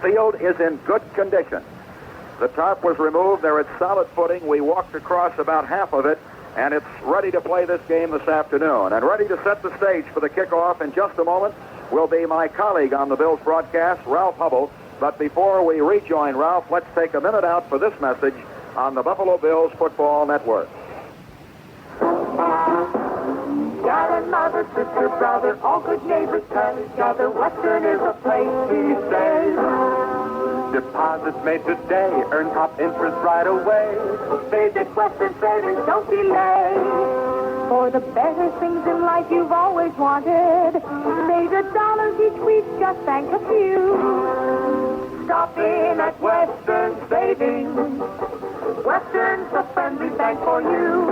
Field is in good condition. The tarp was removed. They're at solid footing. We walked across about half of it, and it's ready to play this game this afternoon. And ready to set the stage for the kickoff in just a moment will be my colleague on the Bills broadcast, Ralph Hubble. But before we rejoin Ralph, let's take a minute out for this message on the Buffalo Bills Football Network. Dad and mother, sister, brother, all good neighbors come together. Western is a place these days. Deposits made today, earn top interest right away. Visit Western Savings, don't delay. For the better things in life you've always wanted, save your dollars each week, just bank a few. Stop in at Western Savings. Western's a friendly bank for you.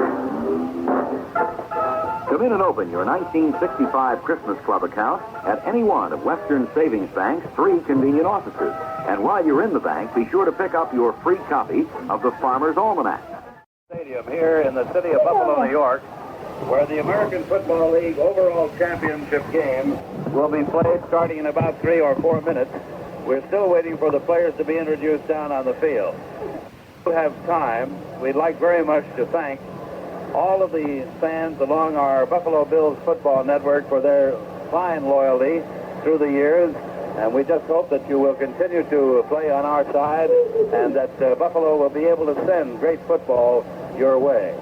Come in and open your 1965 Christmas Club account at any one of Western Savings Bank's 3 convenient offices. And while you're in the bank, be sure to pick up your free copy of the Farmer's Almanac. Stadium here in the city of Buffalo, New York, where the American Football League overall championship game will be played starting in about 3 or 4 minutes. We're still waiting for the players to be introduced down on the field. We have time. We'd like very much to thank all of the fans along our Buffalo Bills football network for their fine loyalty through the years, and we just hope that you will continue to play on our side and that Buffalo will be able to send great football your way.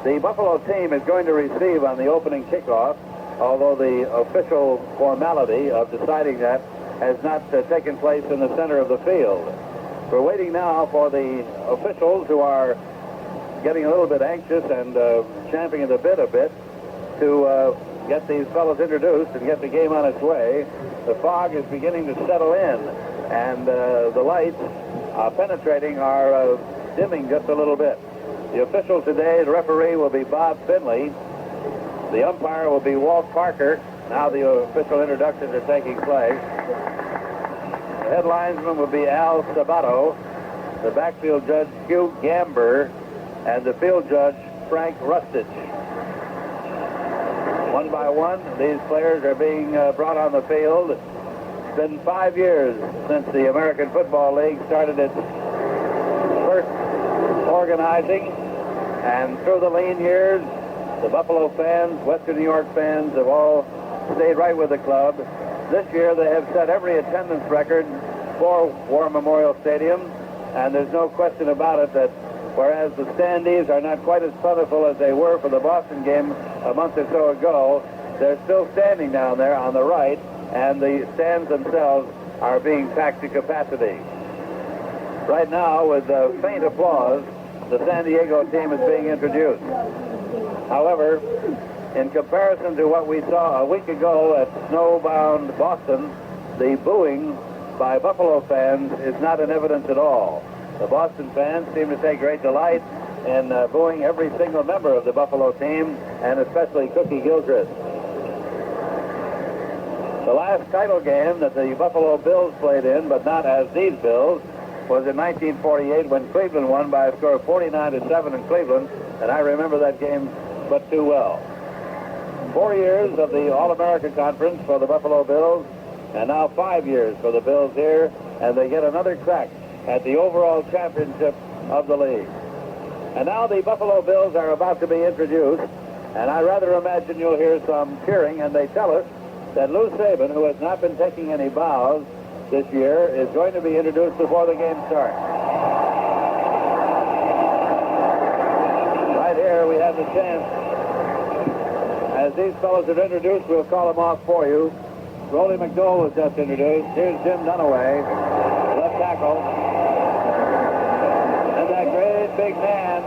The Buffalo team is going to receive on the opening kickoff, although the official formality of deciding that has not taken place in the center of the field. We're waiting now for the officials who are getting a little bit anxious and champing at the bit a bit to get these fellows introduced and get the game on its way. The fog is beginning to settle in, and the lights penetrating are dimming just a little bit. The official today, the referee, will be Bob Finley. The umpire will be Walt Parker. Now the official introductions are taking place. The head linesman will be Al Sabato. The backfield judge, Hugh Gamber. And the field judge, Frank Rustich. One by one, these players are being brought on the field. It's been 5 years since the American Football League started its first organizing. And through the lean years, the Buffalo fans, Western New York fans have all stayed right with the club. This year they have set every attendance record for War Memorial Stadium. And there's no question about it that whereas the standees are not quite as plentiful as they were for the Boston game a month or so ago, they're still standing down there on the right, and the stands themselves are being packed to capacity. Right now, with faint applause, the San Diego team is being introduced. However, in comparison to what we saw a week ago at snowbound Boston, the booing by Buffalo fans is not in evidence at all. The Boston fans seem to take great delight in booing every single member of the Buffalo team, and especially Cookie Gilchrist. The last title game that the Buffalo Bills played in, but not as these Bills, was in 1948 when Cleveland won by a score of 49-7 in Cleveland, and I remember that game but too well. 4 years of the All-America Conference for the Buffalo Bills, and now 5 years for the Bills here, and they get another crack at the overall championship of the league. And now the Buffalo Bills are about to be introduced, and I rather imagine you'll hear some cheering, and they tell us that Lou Saban, who has not been taking any bows this year, is going to be introduced before the game starts. Right here we have the chance. As these fellows are introduced, we'll call them off for you. Rollie McDowell was just introduced. Here's Jim Dunaway, left tackle. And that great big man,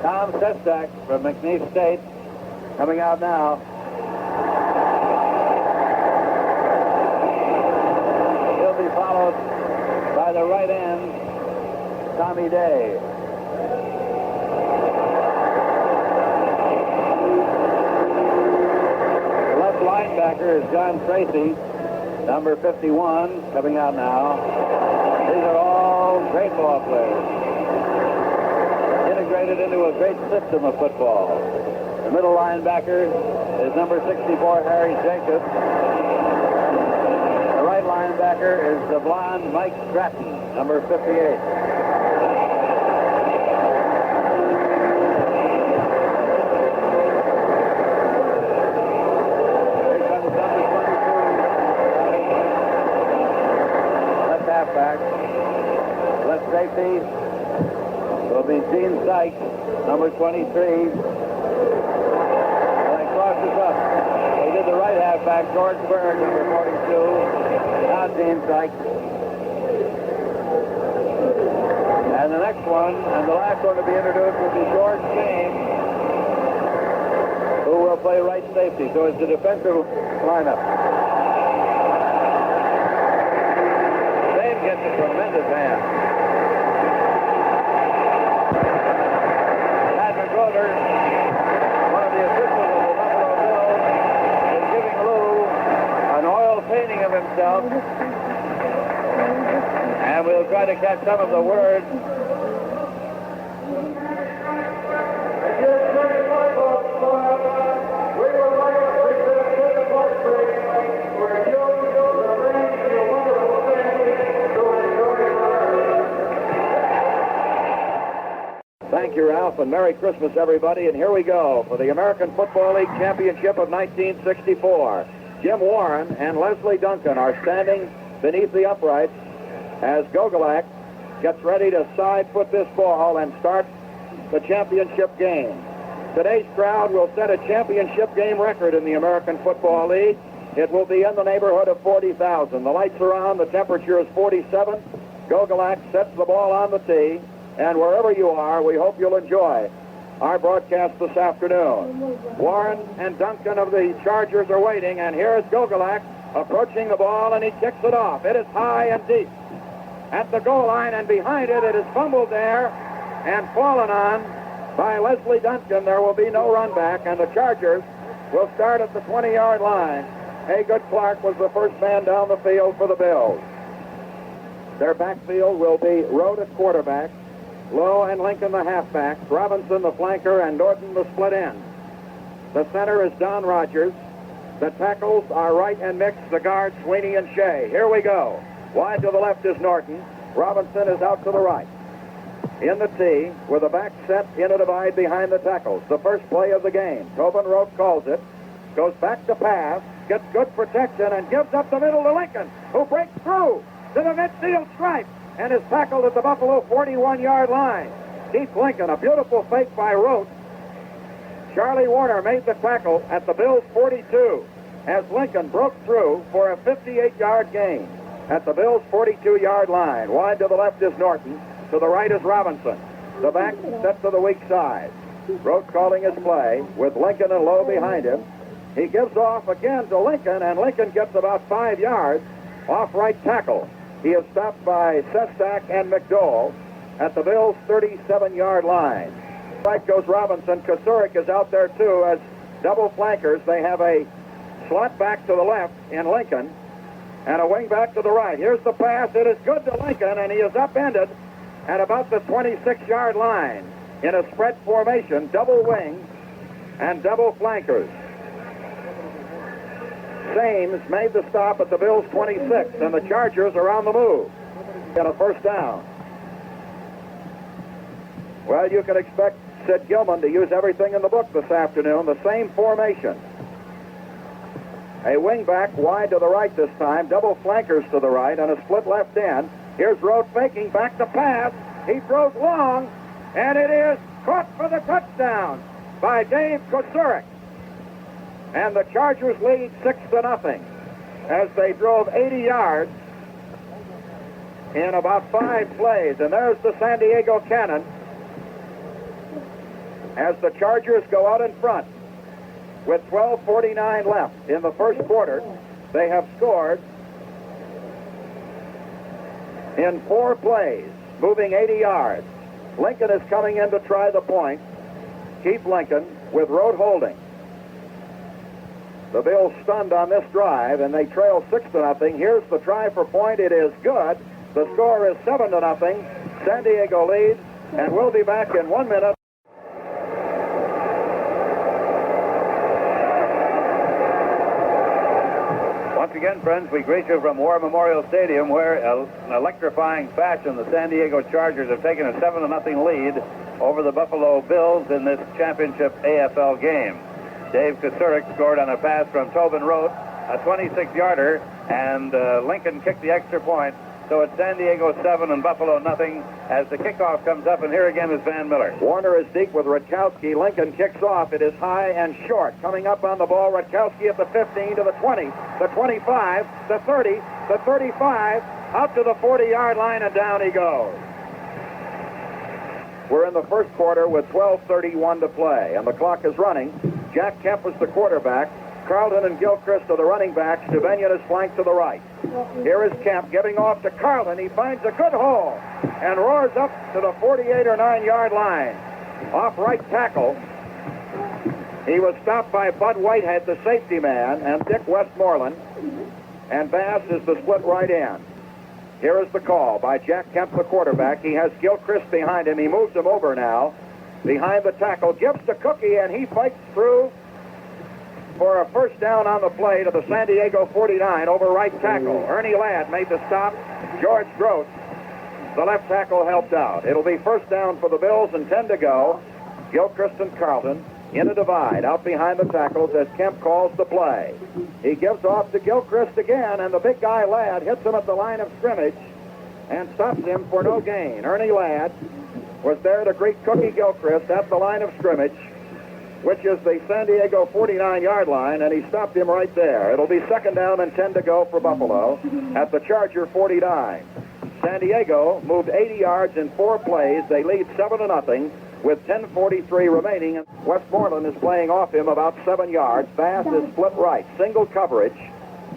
Tom Sestak from McNeese State, coming out now. He'll be followed by the right end, Tommy Day. The left linebacker is John Tracy, number 51, coming out now. These are all great ball players, integrated into a great system of football. The middle linebacker is number 64, Harry Jacobs. The right linebacker linebacker is the blonde Mike Stratton, number 58. Left safety will be Gene Sykes, number 23. And crosses up. He did the right halfback, George Bird, number 42. Now Gene Sykes. And the next one, and the last one to be introduced, will be George James, who will play right safety. So it's the defensive lineup. Gets a tremendous hand. Pat McGruder, one of the officials of the Buffalo Bills, is giving Lou an oil painting of himself. And we'll try to catch some of the words. Thank you, Ralph, and Merry Christmas, everybody. And here we go for the American Football League Championship of 1964. Jim Warren and Leslie Duncan are standing beneath the uprights as Gogolak gets ready to side foot this ball and start the championship game. Today's crowd will set a championship game record in the American Football League. It will be in the neighborhood of 40,000. The lights are on. The temperature is 47. Gogolak sets the ball on the tee. And wherever you are, we hope you'll enjoy our broadcast this afternoon. Warren and Duncan of the Chargers are waiting, and here is Gogolak approaching the ball, and he kicks it off. It is high and deep at the goal line, and behind it, it is fumbled there and fallen on by Leslie Duncan. There will be no run back, and the Chargers will start at the 20-yard line. Haygood Clark was the first man down the field for the Bills. Their backfield will be Rhodes at quarterback, Lowe and Lincoln the halfbacks, Robinson the flanker, and Norton the split end. The center is Don Rogers. The tackles are Wright and Mix, the guards Sweeney and Shea. Here we go. Wide to the left is Norton. Robinson is out to the right. In the tee, with a back set in a divide behind the tackles. The first play of the game. Tobin Rote calls it. Goes back to pass, gets good protection, and gives up the middle to Lincoln, who breaks through to the midfield stripe and is tackled at the Buffalo 41-yard line. Keith Lincoln, a beautiful fake by Rote. Charlie Warner made the tackle at the Bills' 42 as Lincoln broke through for a 58-yard gain at the Bills' 42-yard line. Wide to the left is Norton. To the right is Robinson. The back set to the weak side. Rote calling his play with Lincoln and Lowe behind him. He gives off again to Lincoln, and Lincoln gets about 5 yards off right tackle. He is stopped by Sestak and McDowell at the Bills' 37-yard line. Right goes Robinson. Kosurik is out there, too, as double flankers. They have a slot back to the left in Lincoln and a wing back to the right. Here's the pass. It is good to Lincoln, and he is upended at about the 26-yard line in a spread formation, double wings and double flankers. Sames made the stop at the Bills' 26, and the Chargers are on the move. Get a first down. Well, you can expect Sid Gilman to use everything in the book this afternoon, the same formation. A wingback wide to the right this time, double flankers to the right, and a split left end. Here's Rote faking, back to pass. He throws long, and it is caught for the touchdown by Dave Kosurik. And the Chargers lead 6-0 as they drove 80 yards in about 5 plays. And there's the San Diego Cannon as the Chargers go out in front with 12:49 left in the first quarter. They have scored in 4 plays, moving 80 yards. Lincoln is coming in to try the point. Keith Lincoln with Rote holding. The Bills stunned on this drive, and they trail 6-0. Here's the try for point. It is good. The score is 7-0. San Diego leads, and we'll be back in 1 minute. Once again, friends. We greet you from War Memorial Stadium, where in electrifying fashion, the San Diego Chargers have taken a 7-0 lead over the Buffalo Bills in this championship AFL game. Dave Kasurik scored on a pass from Tobin Rote, a 26-yarder, and Lincoln kicked the extra point. So it's San Diego 7 and Buffalo nothing as the kickoff comes up, and here again is Van Miller. Warner is deep with Rutkowski. Lincoln kicks off. It is high and short. Coming up on the ball, Rutkowski at the 15 to the 20, the 25, the 30, the 35, out to the 40-yard line, and down he goes. We're in the first quarter with 12:31 to play, and the clock is running. Jack Kemp was the quarterback. Carlton and Gilchrist are the running backs. Dubenion is flanked to the right. Here is Kemp giving off to Carlton. He finds a good hole and roars up to the 48 or 9-yard line. Off right tackle. He was stopped by Bud Whitehead, the safety man, and Dick Westmoreland. And Bass is the split right end. Here is the call by Jack Kemp, the quarterback. He has Gilchrist behind him. He moves him over now. Behind the tackle, gives to Cookie, and he fights through for a first down on the play to the San Diego 49 over right tackle. Ernie Ladd made the stop. George Gross, the left tackle, helped out. It'll be first down for the Bills and 10 to go. Gilchrist and Carlton in a divide out behind the tackles as Kemp calls the play. He gives off to Gilchrist again, and the big guy Ladd hits him at the line of scrimmage and stops him for no gain. Ernie Ladd was there to greet Cookie Gilchrist at the line of scrimmage, which is the San Diego 49-yard line, and he stopped him right there. It'll be second down and 10 to go for Buffalo at the Charger 49. San Diego moved 80 yards in 4 plays. They lead 7-0 with 10:43 remaining. Westmoreland is playing off him about 7 yards. Bass is split right, single coverage,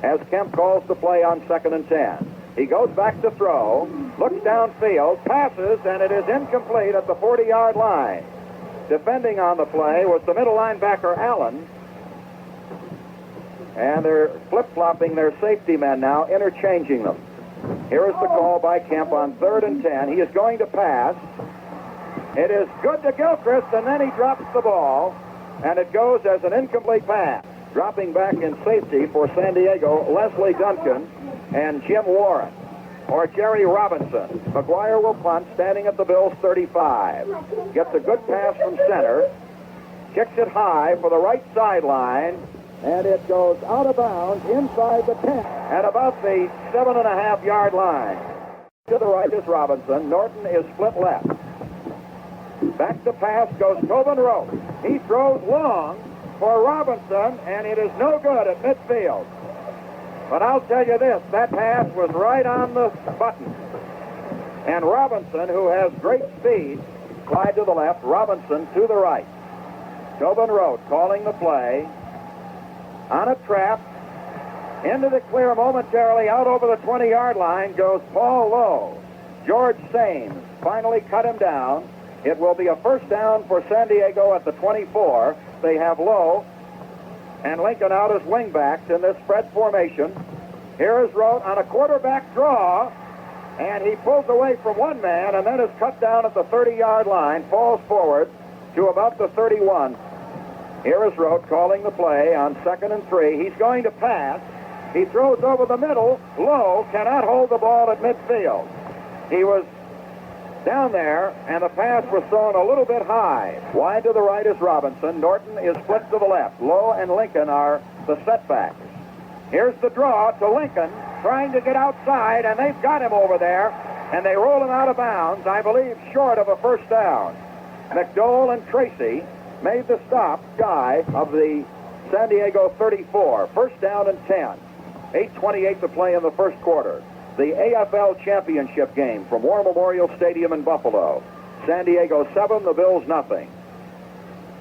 as Kemp calls the play on 2nd and 10. He goes back to throw, looks downfield, passes, and it is incomplete at the 40-yard line. Defending on the play was the middle linebacker, Allen. And they're flip-flopping their safety men now, interchanging them. Here is the call by Kemp on 3rd and 10. He is going to pass. It is good to Gilchrist, and then he drops the ball, and it goes as an incomplete pass. Dropping back in safety for San Diego, Leslie Duncan and Jim Warren. Or Jerry Robinson. McGuire will punt, standing at the Bills' 35. Gets a good pass from center. Kicks it high for the right sideline. And it goes out of bounds inside the 10 at about the 7.5-yard line. To the right is Robinson. Norton is split left. Back to pass goes Tobin Rote. He throws long for Robinson, and it is no good at midfield. But I'll tell you this, that pass was right on the button. And Robinson, who has great speed, slide to the left, Robinson to the right. Tobin Rote calling the play. On a trap, into the clear momentarily, out over the 20-yard line goes Paul Lowe. George Sames finally cut him down. It will be a first down for San Diego at the 24. They have Lowe and Lincoln out as wingbacks in this spread formation. Here is Rote on a quarterback draw, and he pulls away from one man and then is cut down at the 30-yard line, falls forward to about the 31. Here is Rote calling the play on 2nd and 3. He's going to pass. He throws over the middle. Lowe cannot hold the ball at midfield. He was down there, and the pass was thrown a little bit high. Wide to the right is Robinson. Norton is split to the left. Lowe and Lincoln are the setbacks. Here's the draw to Lincoln, trying to get outside, and they've got him over there, and they roll him out of bounds, I believe, short of a first down. McDowell and Tracy made the stop shy of the San Diego 34. First down and 10. 8:28 to play in the first quarter. The AFL Championship game from War Memorial Stadium in Buffalo. San Diego 7, the Bills nothing.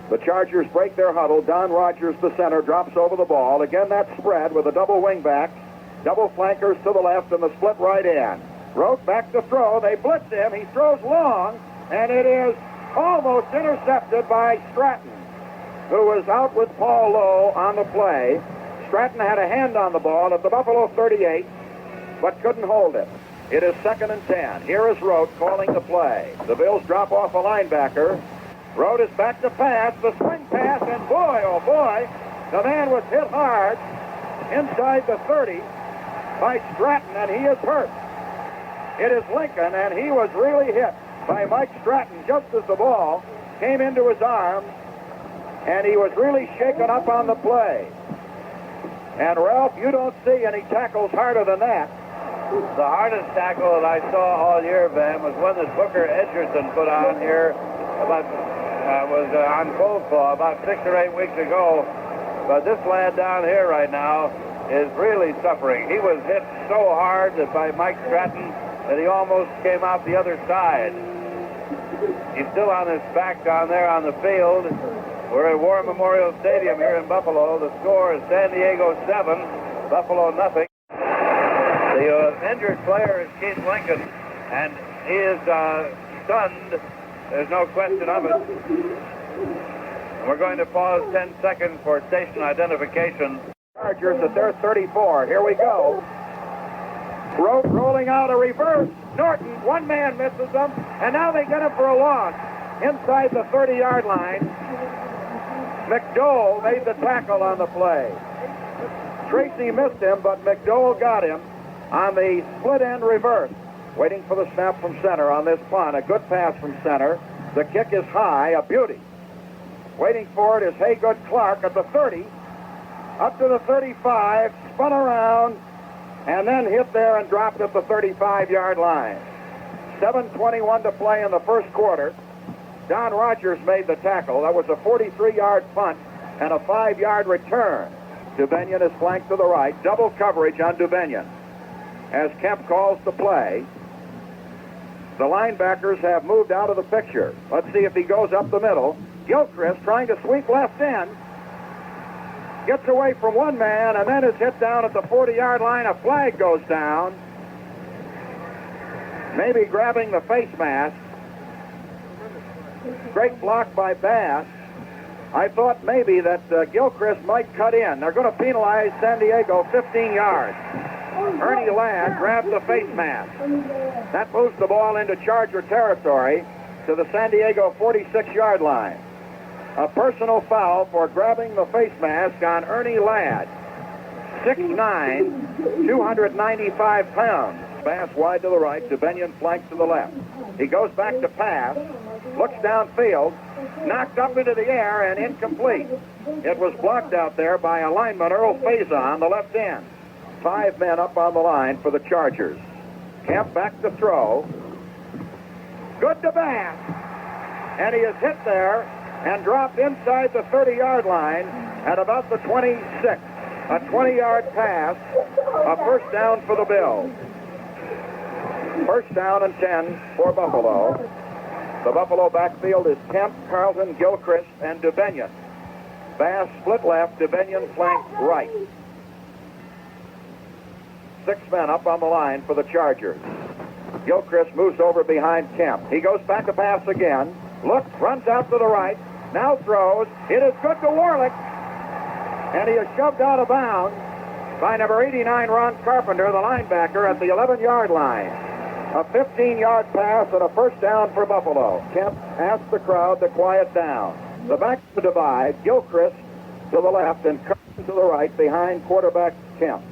The Chargers break their huddle. Don Rogers, the center, drops over the ball. Again, that spread with a double wingback, double flankers to the left and the split right end. Rote back to throw. They blitz him. He throws long, and it is almost intercepted by Stratton, who was out with Paul Lowe on the play. Stratton had a hand on the ball at the Buffalo 38, but couldn't hold it. It is 2nd and 10. Here is Rote calling the play. The Bills drop off a linebacker. Rote is back to pass, the swing pass, and boy, oh boy, the man was hit hard. inside the 30 by Stratton, and he is hurt. It is Lincoln, and he was really hit by Mike Stratton just as the ball came into his arms, and he was really shaken up on the play. And Ralph, you don't see any tackles harder than that. The hardest tackle that I saw all year, Van, was one that Booker Edgerton put on here on cold claw about 6 or 8 weeks ago. But this lad down here right now is really suffering. He was hit so hard that by Mike Stratton that he almost came out the other side. He's still on his back down there on the field. We're at War Memorial Stadium here in Buffalo. The score is San Diego 7, Buffalo nothing. The injured player is Keith Lincoln, and he is stunned. There's no question of it. We're going to pause 10 seconds for station identification. Chargers at their 34. Here we go. Rolling out a reverse. Norton, one man misses them, and now they get him for a loss. Inside the 30-yard line, McDowell made the tackle on the play. Tracy missed him, but McDowell got him on the split end reverse. Waiting for the snap from center on this punt. A good pass from center. The kick is high, a beauty. Waiting for it is Haygood Clark at the 30. Up to the 35, spun around, and then hit there and dropped at the 35-yard line. 7:21 to play in the first quarter. Don Rogers made the tackle. That was a 43-yard punt and a 5-yard return. Dubenion is flanked to the right. Double coverage on Dubenion. As Kemp calls the play, the linebackers have moved out of the picture. Let's see if he goes up the middle. Gilchrist trying to sweep left end. Gets away from one man and then is hit down at the 40-yard line. A flag goes down. Maybe grabbing the face mask. Great block by Bass. I thought maybe that Gilchrist might cut in. They're going to penalize San Diego 15 yards. Ernie Ladd grabbed the face mask. That moves the ball into Charger territory to the San Diego 46-yard line. A personal foul for grabbing the face mask on Ernie Ladd. 6'9", 295 pounds. Bass wide to the right, Dubenion flanked to the left. He goes back to pass, looks downfield, knocked up into the air and incomplete. It was blocked out there by a lineman, Earl Faison, the left end. 5 men up on the line for the Chargers. Kemp back to throw. Good to Bass. And he is hit there and dropped inside the 30-yard line at about the 26. A 20-yard pass. A first down for the Bills. First down and 10 for Buffalo. The Buffalo backfield is Kemp, Carlton, Gilchrist, and Dubenion. Bass split left, Dubenion flanked right. 6 men up on the line for the Chargers. Gilchrist moves over behind Kemp. He goes back to pass again. Looks, runs out to the right. Now throws. It is good to Warlick. And he is shoved out of bounds by number 89, Ron Carpenter, the linebacker, at the 11-yard line. A 15-yard pass and a first down for Buffalo. Kemp asked the crowd to quiet down. The back to divide. Gilchrist to the left and Carpenter to the right behind quarterback Kemp.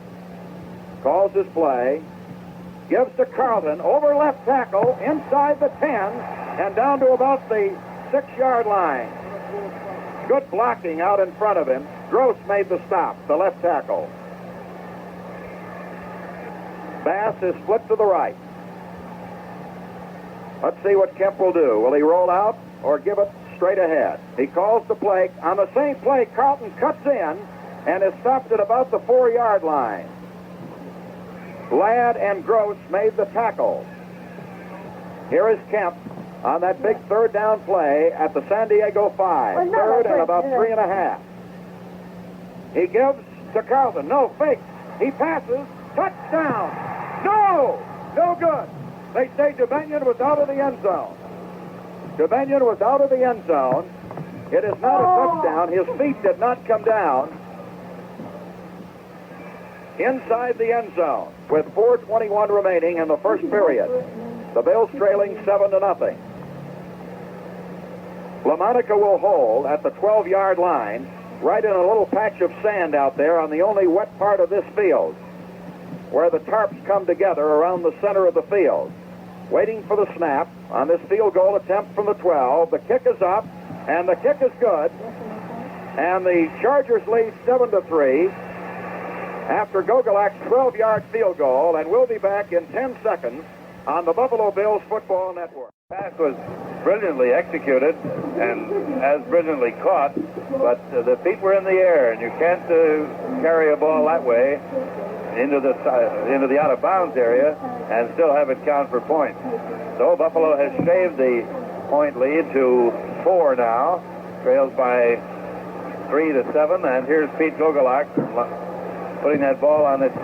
Calls his play. Gives to Carlton over left tackle inside the 10 and down to about the 6-yard line. Good blocking out in front of him. Gross made the stop, the left tackle. Bass is split to the right. Let's see what Kemp will do. Will he roll out or give it straight ahead? He calls the play. On the same play, Carlton cuts in and is stopped at about the 4-yard line. Ladd and Gross made the tackle. Here is Kemp on that big third down play at the San Diego 5. Third and about 3.5. He gives to Carlton. No, fake. He passes. Touchdown. No! No good. They say Dubenion was out of the end zone. Dubenion was out of the end zone. It is not a touchdown. His feet did not come down. Inside the end zone with 4:21 remaining in the first period. The Bills trailing 7-0. LaMonica will hold at the 12-yard line. right in a little patch of sand out there on the only wet part of this field, where the tarps come together around the center of the field. Waiting for the snap on this field goal attempt from the 12. The kick is up, and the kick is good. And the Chargers lead 7-3 after Gogolak's 12-yard field goal, and we'll be back in 10 seconds on the Buffalo Bills Football Network. Pass was brilliantly executed and as brilliantly caught, but the feet were in the air, and you can't carry a ball that way into the out-of-bounds area and still have it count for points. So Buffalo has shaved the point lead to 4 now, trails by 3-7, and here's Pete Gogolak putting that ball on its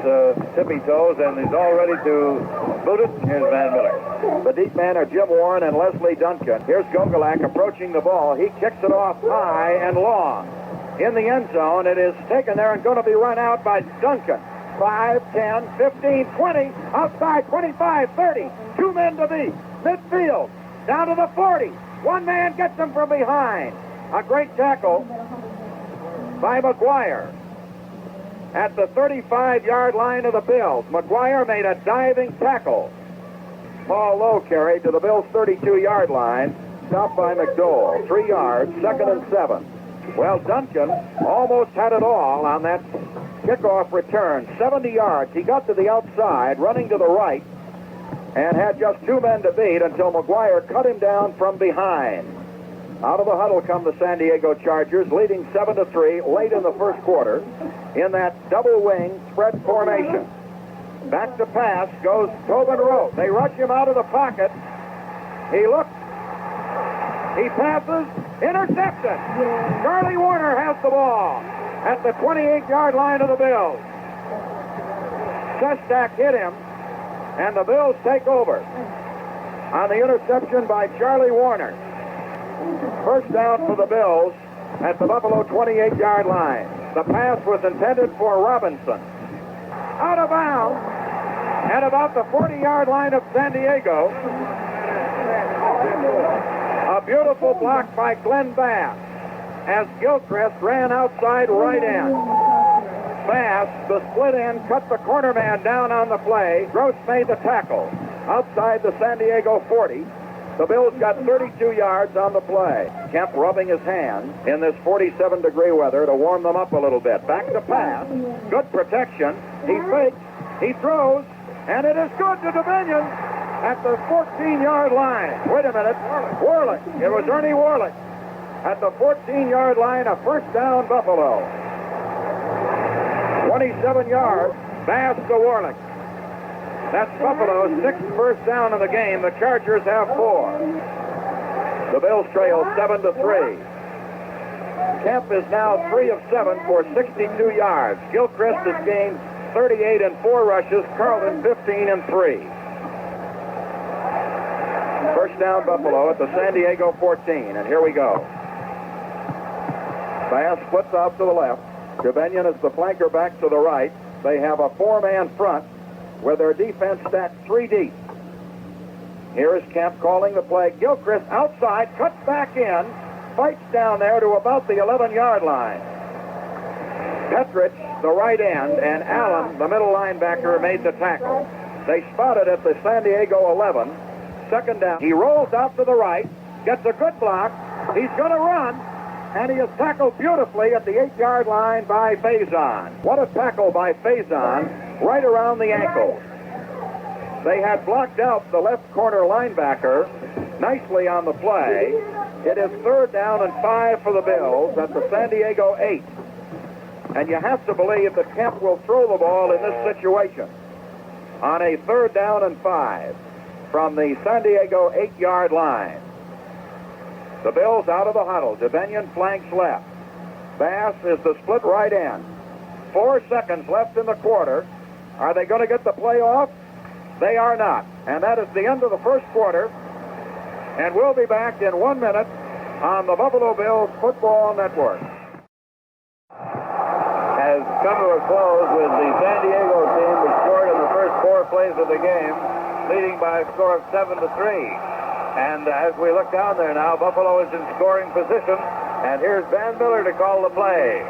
tippy toes, and he's all ready to boot it. And here's Van Miller. The deep man are Jim Warren and Leslie Duncan. Here's Gogolak approaching the ball. He kicks it off high and long. In the end zone, it is taken there and going to be run out by Duncan. 5, 10, 15, 20, outside, 25, 30. 2 men to beat. Midfield, down to the 40. One man gets him from behind. A great tackle by McGuire. At the 35-yard line of the Bills, McGuire made a diving tackle. Paul Lowe carried to the Bills' 32-yard line, stopped by McDowell. 3 yards, 2nd and 7. Well, Duncan almost had it all on that kickoff return. 70 yards. He got to the outside, running to the right, and had just 2 men to beat until McGuire cut him down from behind. Out of the huddle come the San Diego Chargers, leading 7-3 late in the first quarter in that double wing spread formation. Back to pass goes Tobin Rote. They rush him out of the pocket. He looks. He passes. Intercepted. Charlie Warner has the ball at the 28-yard line of the Bills. Shestak hit him, and the Bills take over on the interception by Charlie Warner. First down for the Bills at the Buffalo 28-yard line. The pass was intended for Robinson. Out of bounds at about the 40-yard line of San Diego. A beautiful block by Glenn Bass as Gilchrist ran outside right end. Bass, the split end, cut the corner man down on the play. Gross made the tackle outside the San Diego 40. The Bills got 32 yards on the play. Kemp rubbing his hands in this 47-degree weather to warm them up a little bit. Back to pass. Good protection. He fakes. He throws. And it is good to Dominion at the 14-yard line. Wait a minute. Warlick. It was Ernie Warlick. At the 14-yard line, a first down Buffalo. 27 yards. Bass to Warlick. That's Buffalo's 6th first down of the game. The Chargers have 4. The Bills trail 7-3. Kemp is now 3 of 7 for 62 yards. Gilchrist has gained 38 and 4 rushes. Carlton 15 and 3. First down Buffalo at the San Diego 14. And here we go. Bass splits out to the left. Jabenian is the flanker back to the right. They have a 4-man front with their defense stacked 3 deep. Here is Kemp calling the play. Gilchrist outside, cuts back in, fights down there to about the 11-yard line. Petrich, the right end, and Allen, the middle linebacker, made the tackle. They spotted at the San Diego 11. 2nd down. He rolls out to the right, gets a good block. He's going to run, and he is tackled beautifully at the 8-yard line by Faison. What a tackle by Faison. Right around the ankle. They had blocked out the left corner linebacker nicely on the play. It is 3rd down and 5 for the Bills at the San Diego 8. And you have to believe that Kemp will throw the ball in this situation on a 3rd down and 5 from the San Diego 8-yard line. The Bills out of the huddle. Jabenian flanks left. Bass is the split right end. 4 seconds left in the quarter. Are they going to get the play off? They are not. And that is the end of the first quarter. And we'll be back in 1 minute on the Buffalo Bills Football Network. Has come to a close with the San Diego team, which scored in the first 4 plays of the game, leading by a score of 7-3. And as we look down there now, Buffalo is in scoring position And here's Van Miller to call the play.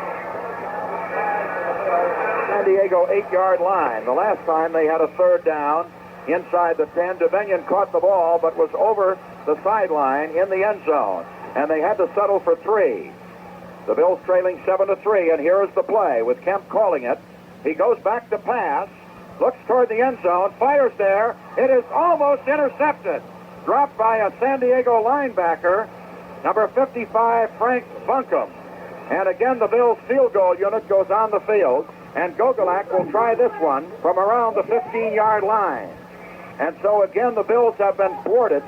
San Diego 8-yard line. The last time they had a third down inside the 10. DeBenion caught the ball but was over the sideline in the end zone. And they had to settle for 3. The Bills trailing 7-3, and here is the play with Kemp calling it. He goes back to pass, looks toward the end zone, fires there. It is almost intercepted. Dropped by a San Diego linebacker, number 55, Frank Buncombe. And again, the Bills field goal unit goes on the field, and Gogolak will try this one from around the 15-yard line. And so again, the Bills have been thwarted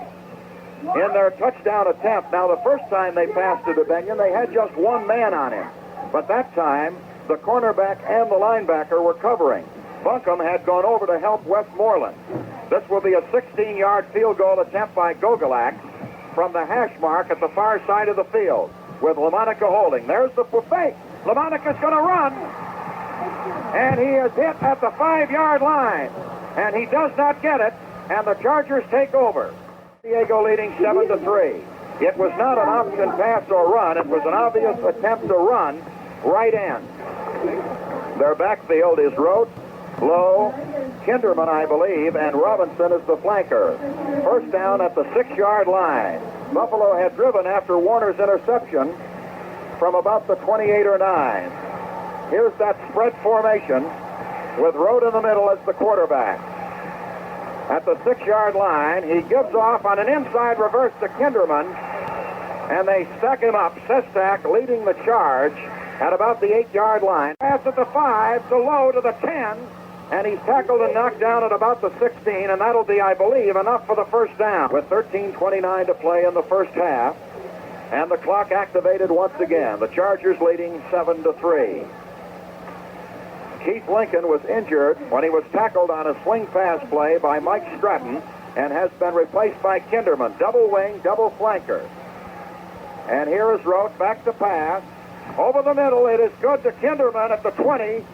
in their touchdown attempt. Now, the first time they passed to DeBenion, they had just one man on him. But that time, the cornerback and the linebacker were covering. Buncombe had gone over to help Westmoreland. This will be a 16-yard field goal attempt by Gogolak from the hash mark at the far side of the field with LaMonica holding. There's the fake. LaMonica's going to run. And he is hit at the 5-yard line. And he does not get it. And the Chargers take over. Diego leading 7-3. It was not an option pass or run. It was an obvious attempt to run right end. Their backfield is Rote, Lowe, Kinderman, I believe, and Robinson is the flanker. First down at the 6-yard line. Buffalo had driven after Warner's interception from about the 28 or 9. Here's that spread formation with Rote in the middle as the quarterback. At the 6-yard line, he gives off on an inside reverse to Kinderman, and they stack him up. Sestak leading the charge at about the 8-yard line. Pass at the 5 to Lowe to the 10, and he's tackled and knocked down at about the 16, and that'll be, I believe, enough for the first down. With 13:29 to play in the first half, and the clock activated once again. The Chargers leading 7-3. Keith Lincoln was injured when he was tackled on a swing pass play by Mike Stratton and has been replaced by Kinderman. Double wing, double flanker. And here is Rote back to pass. Over the middle, it is good to Kinderman at the 20,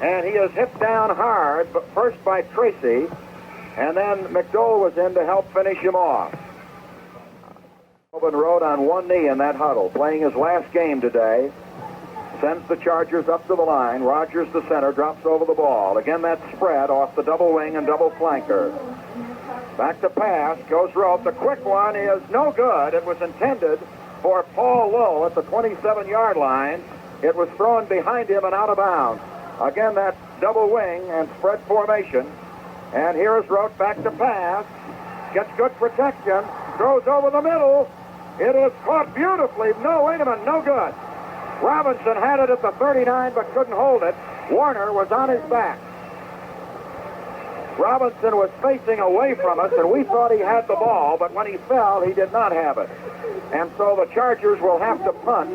and he is hit down hard, but first by Tracy, and then McDowell was in to help finish him off. Tobin Rote on one knee in that huddle, playing his last game today. Sends the Chargers up to the line. Rogers, the center, drops over the ball. Again, that spread off the double wing and double flanker. Back to pass, goes Rote. The quick one is no good. It was intended for Paul Lowe at the 27-yard line. It was thrown behind him and out of bounds. Again, that double wing and spread formation. And here's Rote back to pass. Gets good protection. Throws over the middle. It is caught beautifully. No, wait a minute, no good. Robinson had it at the 39 but couldn't hold it. Warner was on his back. Robinson was facing away from us, and we thought he had the ball, but when he fell, he did not have it. And so the Chargers will have to punt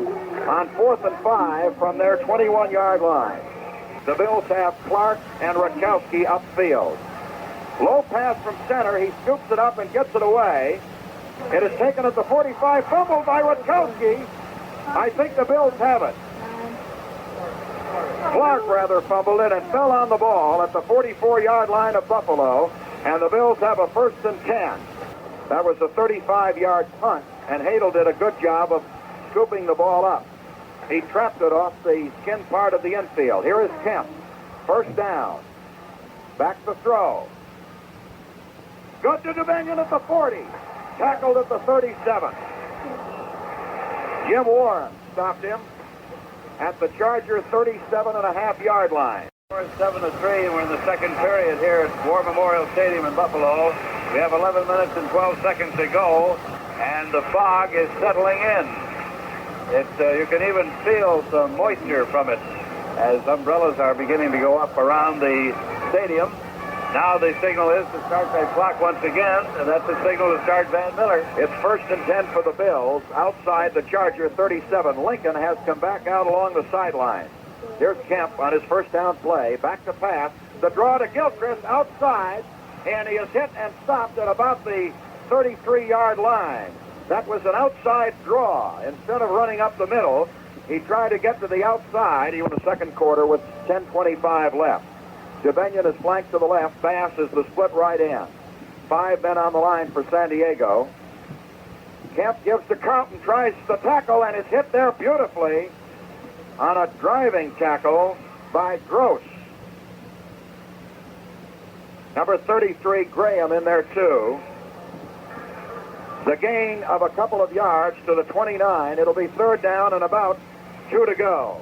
on 4th and 5 from their 21-yard line. The Bills have Clark and Rutkowski upfield. Low pass from center. He scoops it up and gets it away. It is taken at the 45, fumbled by Rutkowski. I think the Bills have it. Clark rather fumbled it and fell on the ball at the 44-yard line of Buffalo, and the Bills have a 1st and 10. That was a 35-yard punt, and Hadel did a good job of scooping the ball up. He trapped it off the skin part of the infield. Here is Kemp. First down. Back to throw. Good to DeBenion at the 40. Tackled at the 37. Jim Warren stopped him at the Charger 37.5-yard line. We're 7-3, and we're in the second period here at War Memorial Stadium in Buffalo. We have 11 minutes and 12 seconds to go, and the fog is settling in. You can even feel some moisture from it as umbrellas are beginning to go up around the stadium. Now the signal is to start that clock once again, and that's the signal to start Van Miller. It's 1st and 10 for the Bills outside the Charger 37. Lincoln has come back out along the sideline. Here's Kemp on his first down play. Back to pass. The draw to Gilchrist outside, and he is hit and stopped at about the 33-yard line. That was an outside draw. Instead of running up the middle, he tried to get to the outside, even the second quarter with 10:25 left. DeBenion is flanked to the left. Bass is the split right end. 5 men on the line for San Diego. Kemp gives to Carlton, tries the tackle, and is hit there beautifully on a driving tackle by Gross. Number 33, Graham, in there too. The gain of a couple of yards to the 29. It'll be third down and about 2 to go.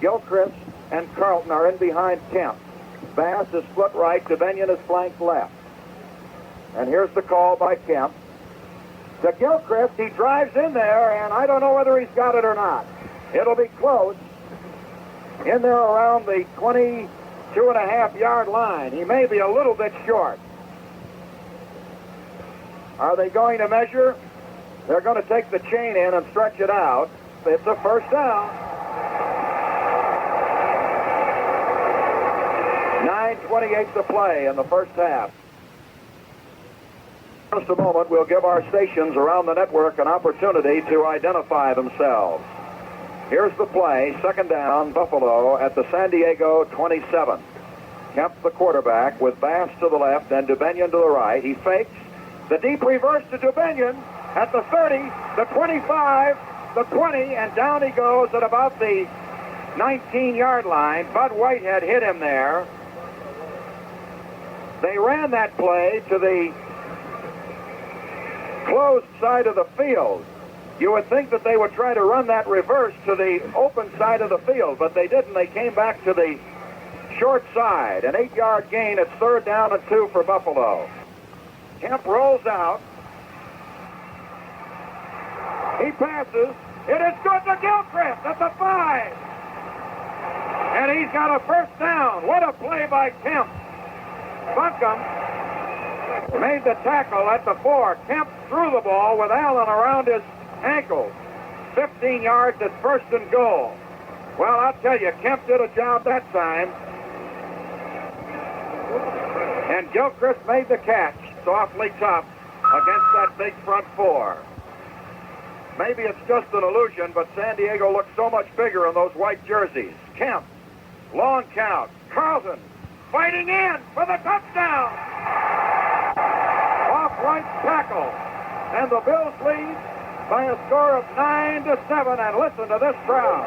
Gilchrist and Carlton are in behind Kemp. Bass is split right. Devenian is flanked left. And here's the call by Kemp. To Gilchrist, he drives in there, and I don't know whether he's got it or not. It'll be close. In there around the 22.5-yard line. He may be a little bit short. Are they going to measure? They're going to take the chain in and stretch it out. It's a first down. 9:28 to play in the first half. In just a moment, we'll give our stations around the network an opportunity to identify themselves. Here's the play, second down, Buffalo at the San Diego 27. Kemp, the quarterback, with Bass to the left and Devenian to the right. He fakes. The deep reverse to Devenian at the 30, the 25, the 20, and down he goes at about the 19-yard line. Bud Whitehead hit him there. They ran that play to the closed side of the field. You would think that they would try to run that reverse to the open side of the field, but they didn't. They came back to the short side. An 8-yard gain. It's third down and 2 for Buffalo. Kemp rolls out. He passes. It is good to Gilchrist at the 5. And he's got a first down. What a play by Kemp. Buncombe made the tackle at the 4. Kemp threw the ball with Allen around his ankle. 15 yards at first and goal. Well, I'll tell you, Kemp did a job that time. And Gilchrist made the catch softly tough against that big front 4. Maybe it's just an illusion, but San Diego looks so much bigger in those white jerseys. Kemp, long count. Carlton fighting in for the touchdown. Off right tackle. And the Bills lead by a score of 9-7. And listen to this crowd.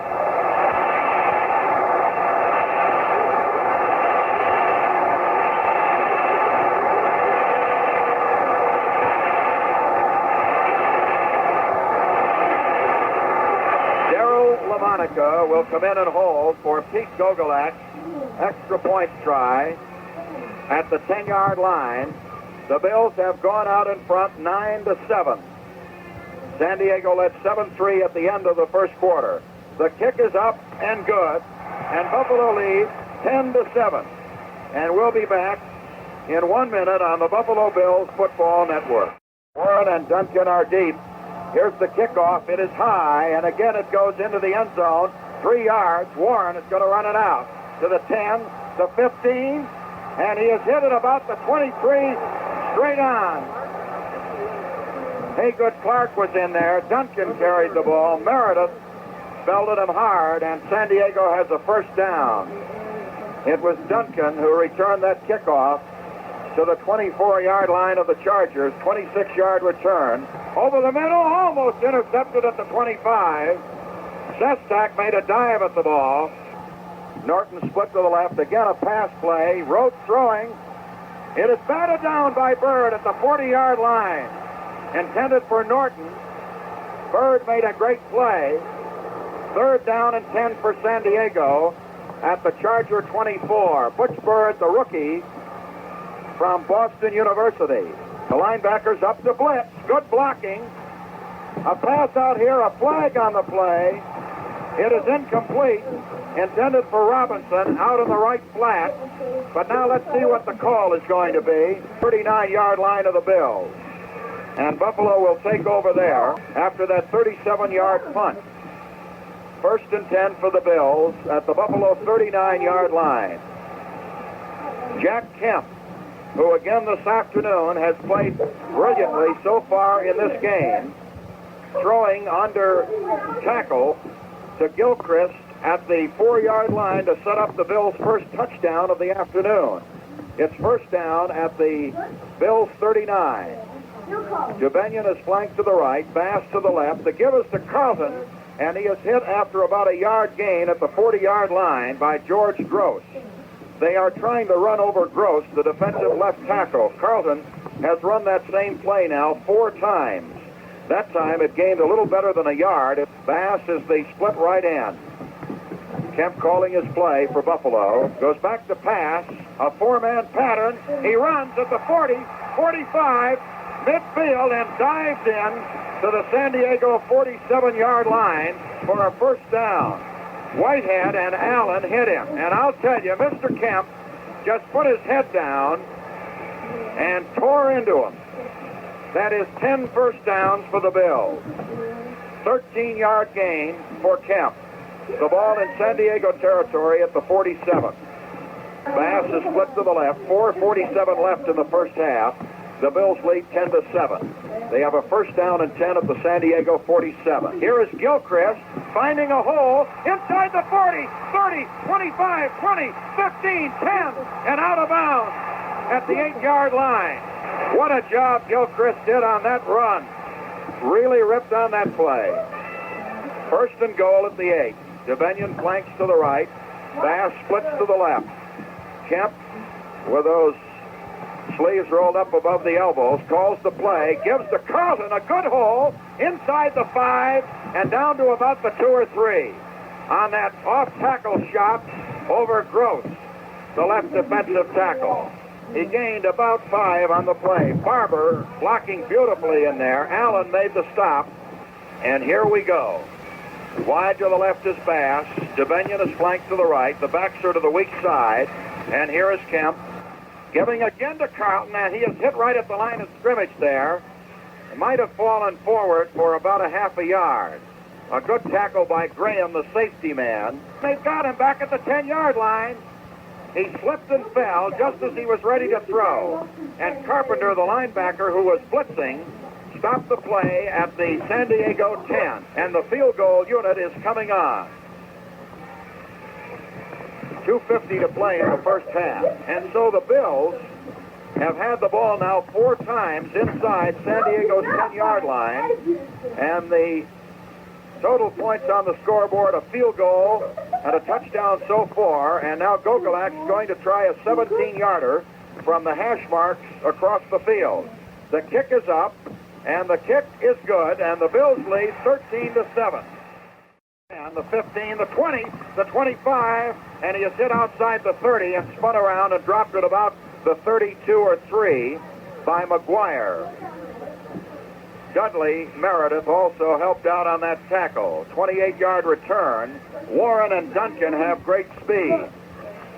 LaMonica will come in and hold for Pete Gogolak's extra point try at the 10-yard line. The Bills have gone out in front 9-7. San Diego led 7-3 at the end of the first quarter. The kick is up and good, and Buffalo leads 10-7. And we'll be back in 1 minute on the Buffalo Bills Football Network. Warren and Duncan are deep. Here's the kickoff. It is high, and again it goes into the end zone. 3 yards. Warren is going to run it out to the 10, the 15, and he is hit at about the 23, straight on. Haygood Clark was in there. Duncan carried the ball. Meredith belted him hard, and San Diego has a first down. It was Duncan who returned that kickoff to the 24-yard line of the Chargers. 26-yard return. Over the middle, almost intercepted at the 25. Sestak made a dive at the ball. Norton split to the left. Again, a pass play. Rote throwing. It is batted down by Bird at the 40-yard line. Intended for Norton. Bird made a great play. Third down and 10 for San Diego at the Charger 24. Butch Bird, the rookie from Boston University. The linebackers up to blitz. Good blocking. A pass out here, a flag on the play. It is incomplete. Intended for Robinson out on the right flat. But now let's see what the call is going to be. 39-yard line of the Bills. And Buffalo will take over there after that 37-yard punt. First and 10 for the Bills at the Buffalo 39-yard line. Jack Kemp, who again this afternoon has played brilliantly so far in this game, throwing under tackle to Gilchrist at the 4-yard line to set up the Bills' first touchdown of the afternoon. It's first down at the Bills' 39. Jubenian is flanked to the right, Bass to the left. The give is to Carlton, and he is hit after about a yard gain at the 40-yard line by George Gross. They are trying to run over Gross, the defensive left tackle. Carlton has run that same play now 4 times. That time it gained a little better than a yard. Bass is the split right end. Kemp calling his play for Buffalo. Goes back to pass. A 4-man pattern. He runs at the 40, 45, midfield, and dives in to the San Diego 47-yard line for a first down. Whitehead and Allen hit him. And I'll tell you, Mr. Kemp just put his head down and tore into him. That is 10 first downs for the Bills. 13-yard gain for Kemp. The ball in San Diego territory at the 47. Bass is split to the left. 4:47 left in the first half. The Bills lead 10-7. They have a first down and 10 at the San Diego 47. Here is Gilchrist finding a hole inside the 40, 30, 25, 20, 15, 10, and out of bounds at the 8-yard line. What a job Gilchrist did on that run. Really ripped on that play. First and goal at the 8. Jubenian flanks to the right. Bass splits to the left. Kemp, with those sleeves rolled up above the elbows, calls the play, gives to Carlton a good hole inside the 5 and down to about the 2 or 3 on that off-tackle shot over Gross, the left defensive tackle. He gained about 5 on the play. Barber blocking beautifully in there. Allen made the stop, and here we go. Wide to the left is Bass. Jubenian is flanked to the right. The backs are to the weak side. And here is Kemp, giving again to Carlton, and he is hit right at the line of scrimmage there. He might have fallen forward for about a half a yard. A good tackle by Graham, the safety man. They've got him back at the 10-yard line. He slipped and fell just as he was ready to throw. And Carpenter, the linebacker who was blitzing, stopped the play at the San Diego 10, and the field goal unit is coming on. 2:50 to play in the first half. And so the Bills have had the ball now 4 times inside San Diego's 10-yard line, and the total points on the scoreboard, a field goal and a touchdown so far, and now Gogolak's going to try a 17-yarder from the hash marks across the field. The kick is up, and the kick is good, and the Bills lead 13-7. And the 15, the 20, the 25, and he is hit outside the 30 and spun around and dropped at about the 32 or 3 by McGuire. Dudley Meredith also helped out on that tackle. 28-yard return. Warren and Duncan have great speed,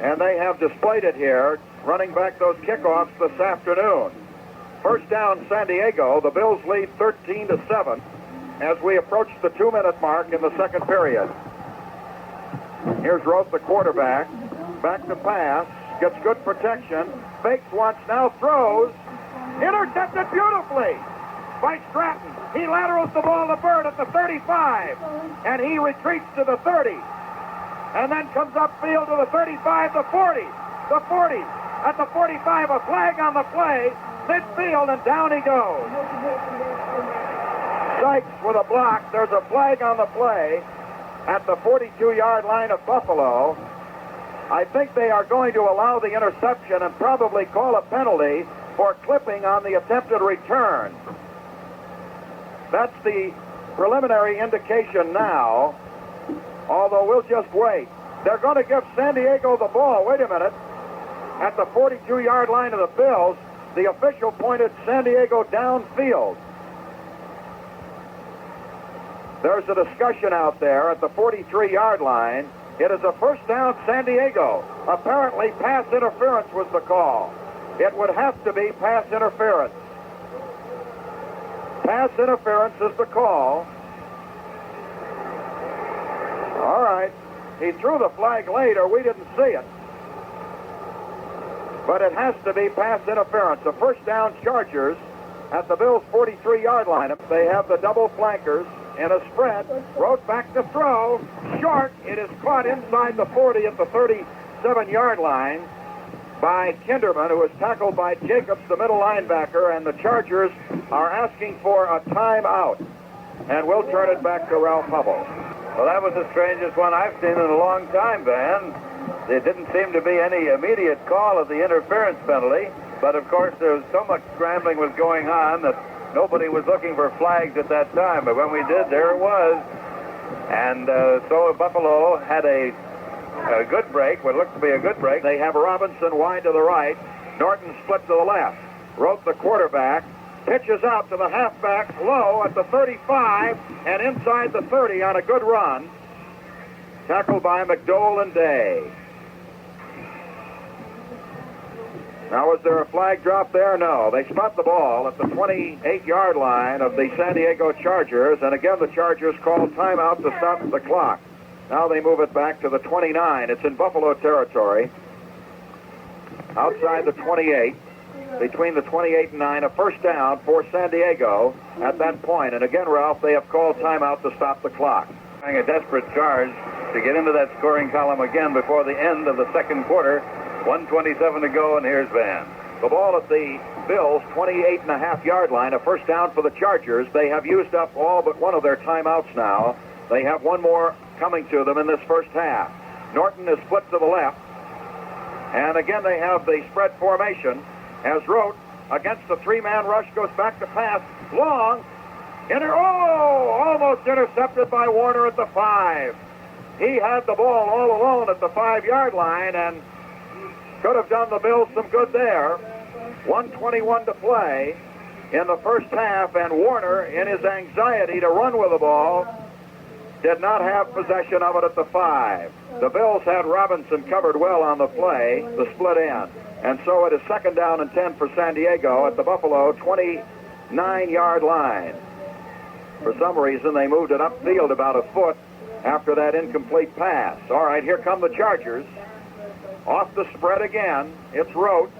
and they have displayed it here, running back those kickoffs this afternoon. First down, San Diego. The Bills lead 13-7 as we approach the 2-minute mark in the second period. Here's Roth, the quarterback. Back to pass. Gets good protection. Fakes once, now throws. Intercepted beautifully by Stratton. He laterals the ball to Bird at the 35, and he retreats to the 30, and then comes upfield to the 35, the 40, the 40. At the 45, a flag on the play, midfield, and down he goes. Sykes with a block. There's a flag on the play at the 42-yard line of Buffalo. I think they are going to allow the interception and probably call a penalty for clipping on the attempted return. That's the preliminary indication now, although we'll just wait. They're going to give San Diego the ball. Wait a minute. At the 42-yard line of the Bills, the official pointed San Diego downfield. There's a discussion out there at the 43-yard line. It is a first down, San Diego. Apparently, pass interference was the call. It would have to be pass interference. Pass interference is the call. All right. He threw the flag later. We didn't see it. But it has to be pass interference. A first down, Chargers at the Bills' 43-yard line. They have the double flankers in a spread. Roth back to throw. Short. It is caught inside the 40 at the 37-yard line. by Kinderman, who was tackled by Jacobs, the middle linebacker, and the Chargers are asking for a timeout. And we'll turn it back to Ralph Hubble. Well, that was the strangest one I've seen in a long time, Van. There didn't seem to be any immediate call of the interference penalty, but of course there was so much scrambling was going on that nobody was looking for flags at that time. But when we did, there it was. And so Buffalo had a good break, what looked to be a good break. They have Robinson wide to the right, Norton split to the left. Rote, the quarterback, pitches out to the halfback low at the 35 and inside the 30 on a good run. Tackled by McDowell and Day. Now, was there a flag drop there? No. They spot the ball at the 28-yard line of the San Diego Chargers, and again the Chargers call timeout to stop the clock. Now they move it back to the 29. It's in Buffalo territory. Outside the 28, between the 28 and 9, a first down for San Diego at that point. And again, Ralph, they have called timeout to stop the clock. Trying a desperate charge to get into that scoring column again before the end of the second quarter. 1:27 to go, and here's Van. The ball at the Bills' 28.5-yard line, a first down for the Chargers. They have used up all but one of their timeouts now. They have one more coming to them in this first half. Norton is split to the left. And again, they have the spread formation as Rote, against the three-man rush, goes back to pass. Long. Almost intercepted by Warner at the 5. He had the ball all alone at the 5-yard line and could have done the Bills some good there. 1:21 to play in the first half, and Warner, in his anxiety to run with the ball, did not have possession of it at the 5. The Bills had Robinson covered well on the play, the split end. And so it is second down and 10 for San Diego at the Buffalo 29-yard line. For some reason, they moved it upfield about a foot after that incomplete pass. All right, here come the Chargers. Off the spread again. It's Rote.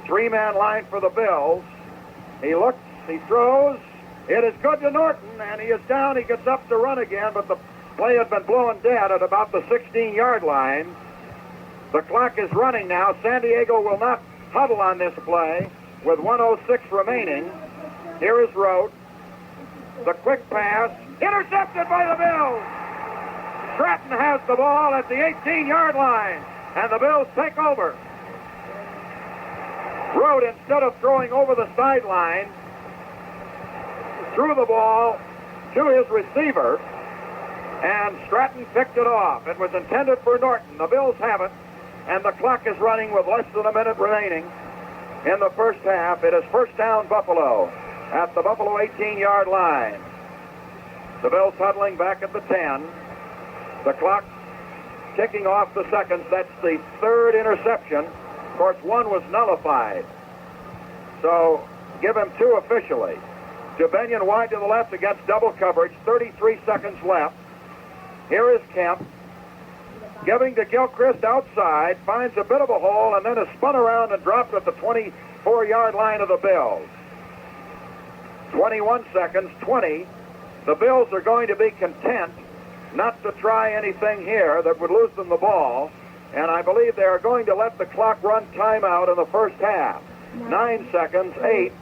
Three-man line for the Bills. He looks, he throws. It is good to Norton, and he is down. He gets up to run again, but the play had been blown dead at about the 16-yard line. The clock is running now. San Diego will not huddle on this play with 1:06 remaining. Here is Rote. The quick pass. Intercepted by the Bills. Stratton has the ball at the 18-yard line, and the Bills take over. Rote, instead of throwing over the sideline, threw the ball to his receiver, and Stratton picked it off. It was intended for Norton. The Bills have it, and the clock is running with less than a minute remaining in the first half. It is first down Buffalo at the Buffalo 18-yard line. The Bills huddling back at the 10. The clock ticking off the seconds. That's the third interception. Of course, one was nullified. So give him two officially. Jubenian wide to the left against double coverage. 33 seconds left. Here is Kemp. Giving to Gilchrist outside. Finds a bit of a hole and then is spun around and dropped at the 24-yard line of the Bills. 21 seconds, 20. The Bills are going to be content not to try anything here that would lose them the ball. And I believe they are going to let the clock run timeout in the first half. 9 seconds, 8,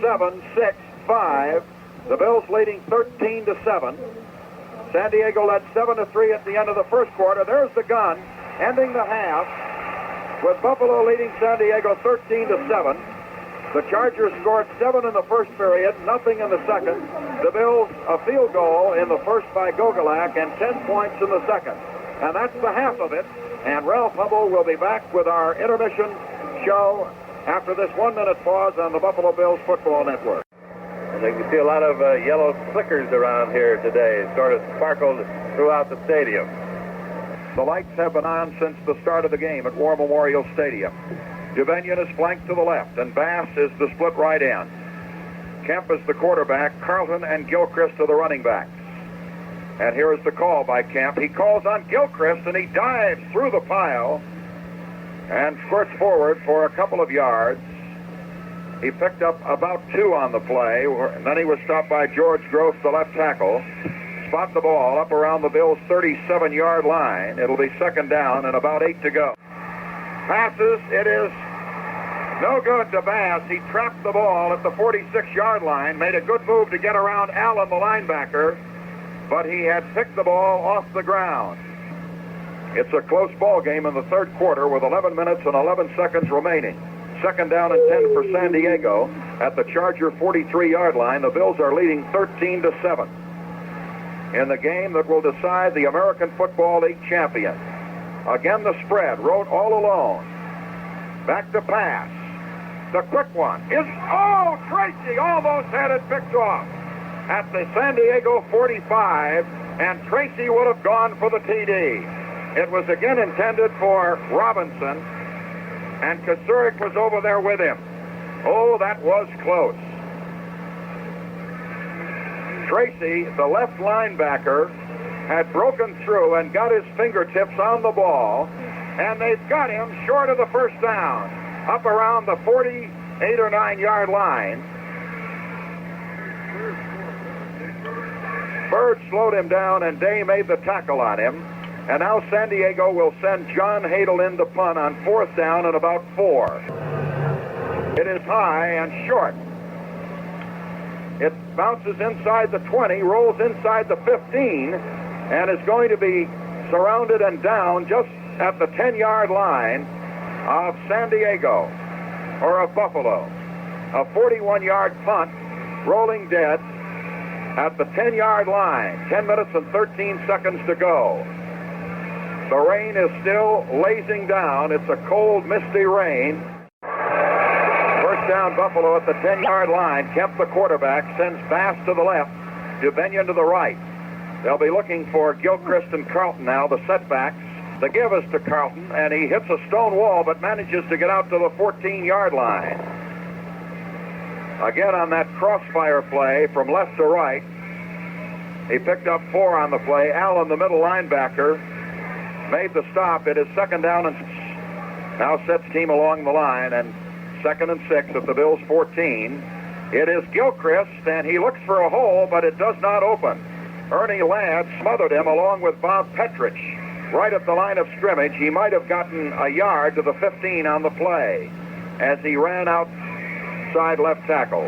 7, 6, 5. The Bills leading 13-7. San Diego led 7-3 at the end of the first quarter. There's the gun, ending the half, with Buffalo leading San Diego 13-7. The Chargers scored 7 in the first period, nothing in the second. The Bills a field goal in the first by Gogolak and 10 points in the second. And that's the half of it. And Ralph Hubble will be back with our intermission show after this 1-minute pause on the Buffalo Bills Football Network. And you can see a lot of yellow flickers around here today. It sort of sparkled throughout the stadium. The lights have been on since the start of the game at War Memorial Stadium. Jubenian is flanked to the left, and Bass is the split right end. Kemp is the quarterback. Carlton and Gilchrist are the running backs. And here is the call by Kemp. He calls on Gilchrist, and he dives through the pile and squirts forward for a couple of yards. He picked up about 2 on the play, and then he was stopped by George Gross, the left tackle. Spot the ball up around the Bills' 37-yard line. It'll be second down and about 8 to go. Passes. It is no good to Bass. He trapped the ball at the 46-yard line, made a good move to get around Allen, the linebacker, but he had picked the ball off the ground. It's a close ball game in the third quarter with 11 minutes and 11 seconds remaining. Second down and 10 for San Diego at the Charger 43-yard line. The Bills are leading 13-7 in the game that will decide the American Football League champion. Again, the spread, wrote all alone. Back to pass. The quick one is, Tracy almost had it picked off at the San Diego 45, and Tracy would have gone for the TD. It was again intended for Robinson, and Kasurik was over there with him. Oh, that was close. Tracy, the left linebacker, had broken through and got his fingertips on the ball, and they've got him short of the first down, up around the 48 or 9-yard line. Bird slowed him down, and Day made the tackle on him. And now San Diego will send John Hadel in to punt on fourth down and about 4. It is high and short. It bounces inside the 20, rolls inside the 15, and is going to be surrounded and down just at the 10-yard line of San Diego, or of Buffalo. A 41-yard punt, rolling dead at the 10-yard line. 10 minutes and 13 seconds to go. The rain is still lazing down. It's a cold, misty rain. First down, Buffalo at the 10-yard line. Kemp, the quarterback, sends Bass to the left, Dubinion to the right. They'll be looking for Gilchrist and Carlton now, the setbacks. The give is to Carlton, and he hits a stone wall but manages to get out to the 14-yard line. Again on that crossfire play from left to right. He picked up 4 on the play. Allen, the middle linebacker, made the stop. It is second down and now sets team along the line, and 2nd and 6 at the Bills' 14. It is Gilchrist, and he looks for a hole, but it does not open. Ernie Ladd smothered him along with Bob Petrich right at the line of scrimmage. He might have gotten a yard to the 15 on the play as he ran outside left tackle.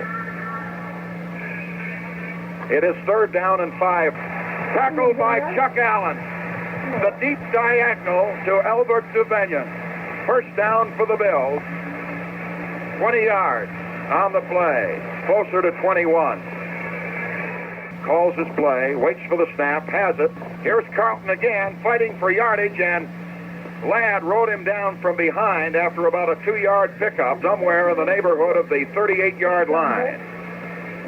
It is third down and 5. Tackled by Chuck Allen. The deep diagonal to Albert Dubinion. First down for the Bills. 20 yards on the play. Closer to 21. Calls his play, waits for the snap, has it. Here's Carlton again, fighting for yardage, and Ladd rode him down from behind after about a 2-yard pickup somewhere in the neighborhood of the 38-yard line.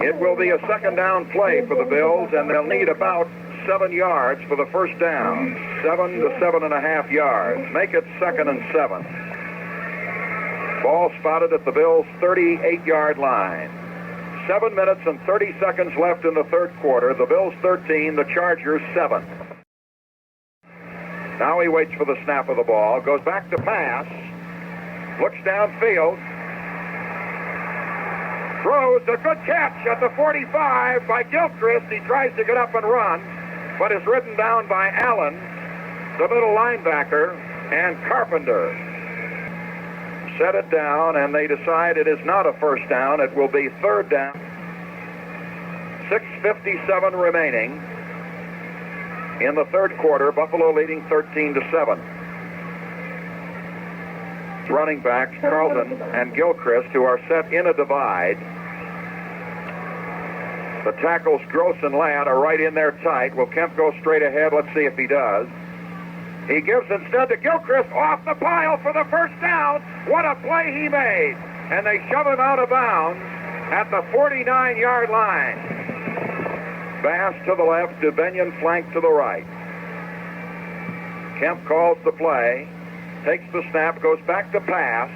It will be a second down play for the Bills, and they'll need about 7 yards for the first down. 7 to 7.5 yards. Make it 2nd and 7. Ball spotted at the Bills' 38-yard line. 7 minutes and 30 seconds left in the third quarter. The Bills 13, the Chargers 7. Now he waits for the snap of the ball, goes back to pass, looks downfield, throws a good catch at the 45 by Gilchrist. He tries to get up and run, but is ridden down by Allen, the middle linebacker, and Carpenter. Set it down, and they decide it is not a first down. It will be third down. 6:57 remaining in the third quarter. Buffalo leading 13-7. Running backs Carlton and Gilchrist, who are set in a divide. The tackles Gross and Ladd are right in there tight. Will Kemp go straight ahead? Let's see if he does. He gives instead to Gilchrist off the pile for the first down. What a play he made. And they shove him out of bounds at the 49-yard line. Bass to the left, Dubinion flank to the right. Kemp calls the play, takes the snap, goes back to pass.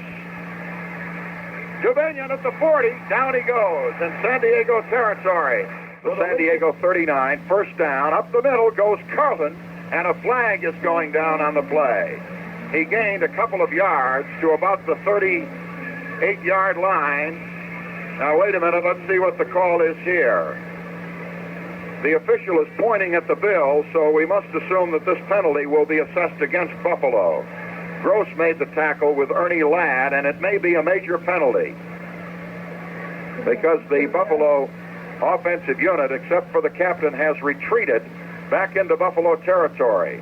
Dubinion at the 40, down he goes in San Diego territory. The San Diego 39, first down. Up the middle goes Carlton, and a flag is going down on the play. He gained a couple of yards to about the 38-yard line. Now, wait a minute, let's see what the call is here. The official is pointing at the Bills, so we must assume that this penalty will be assessed against Buffalo. Gross made the tackle with Ernie Ladd, and it may be a major penalty because the Buffalo offensive unit, except for the captain, has retreated back into Buffalo territory.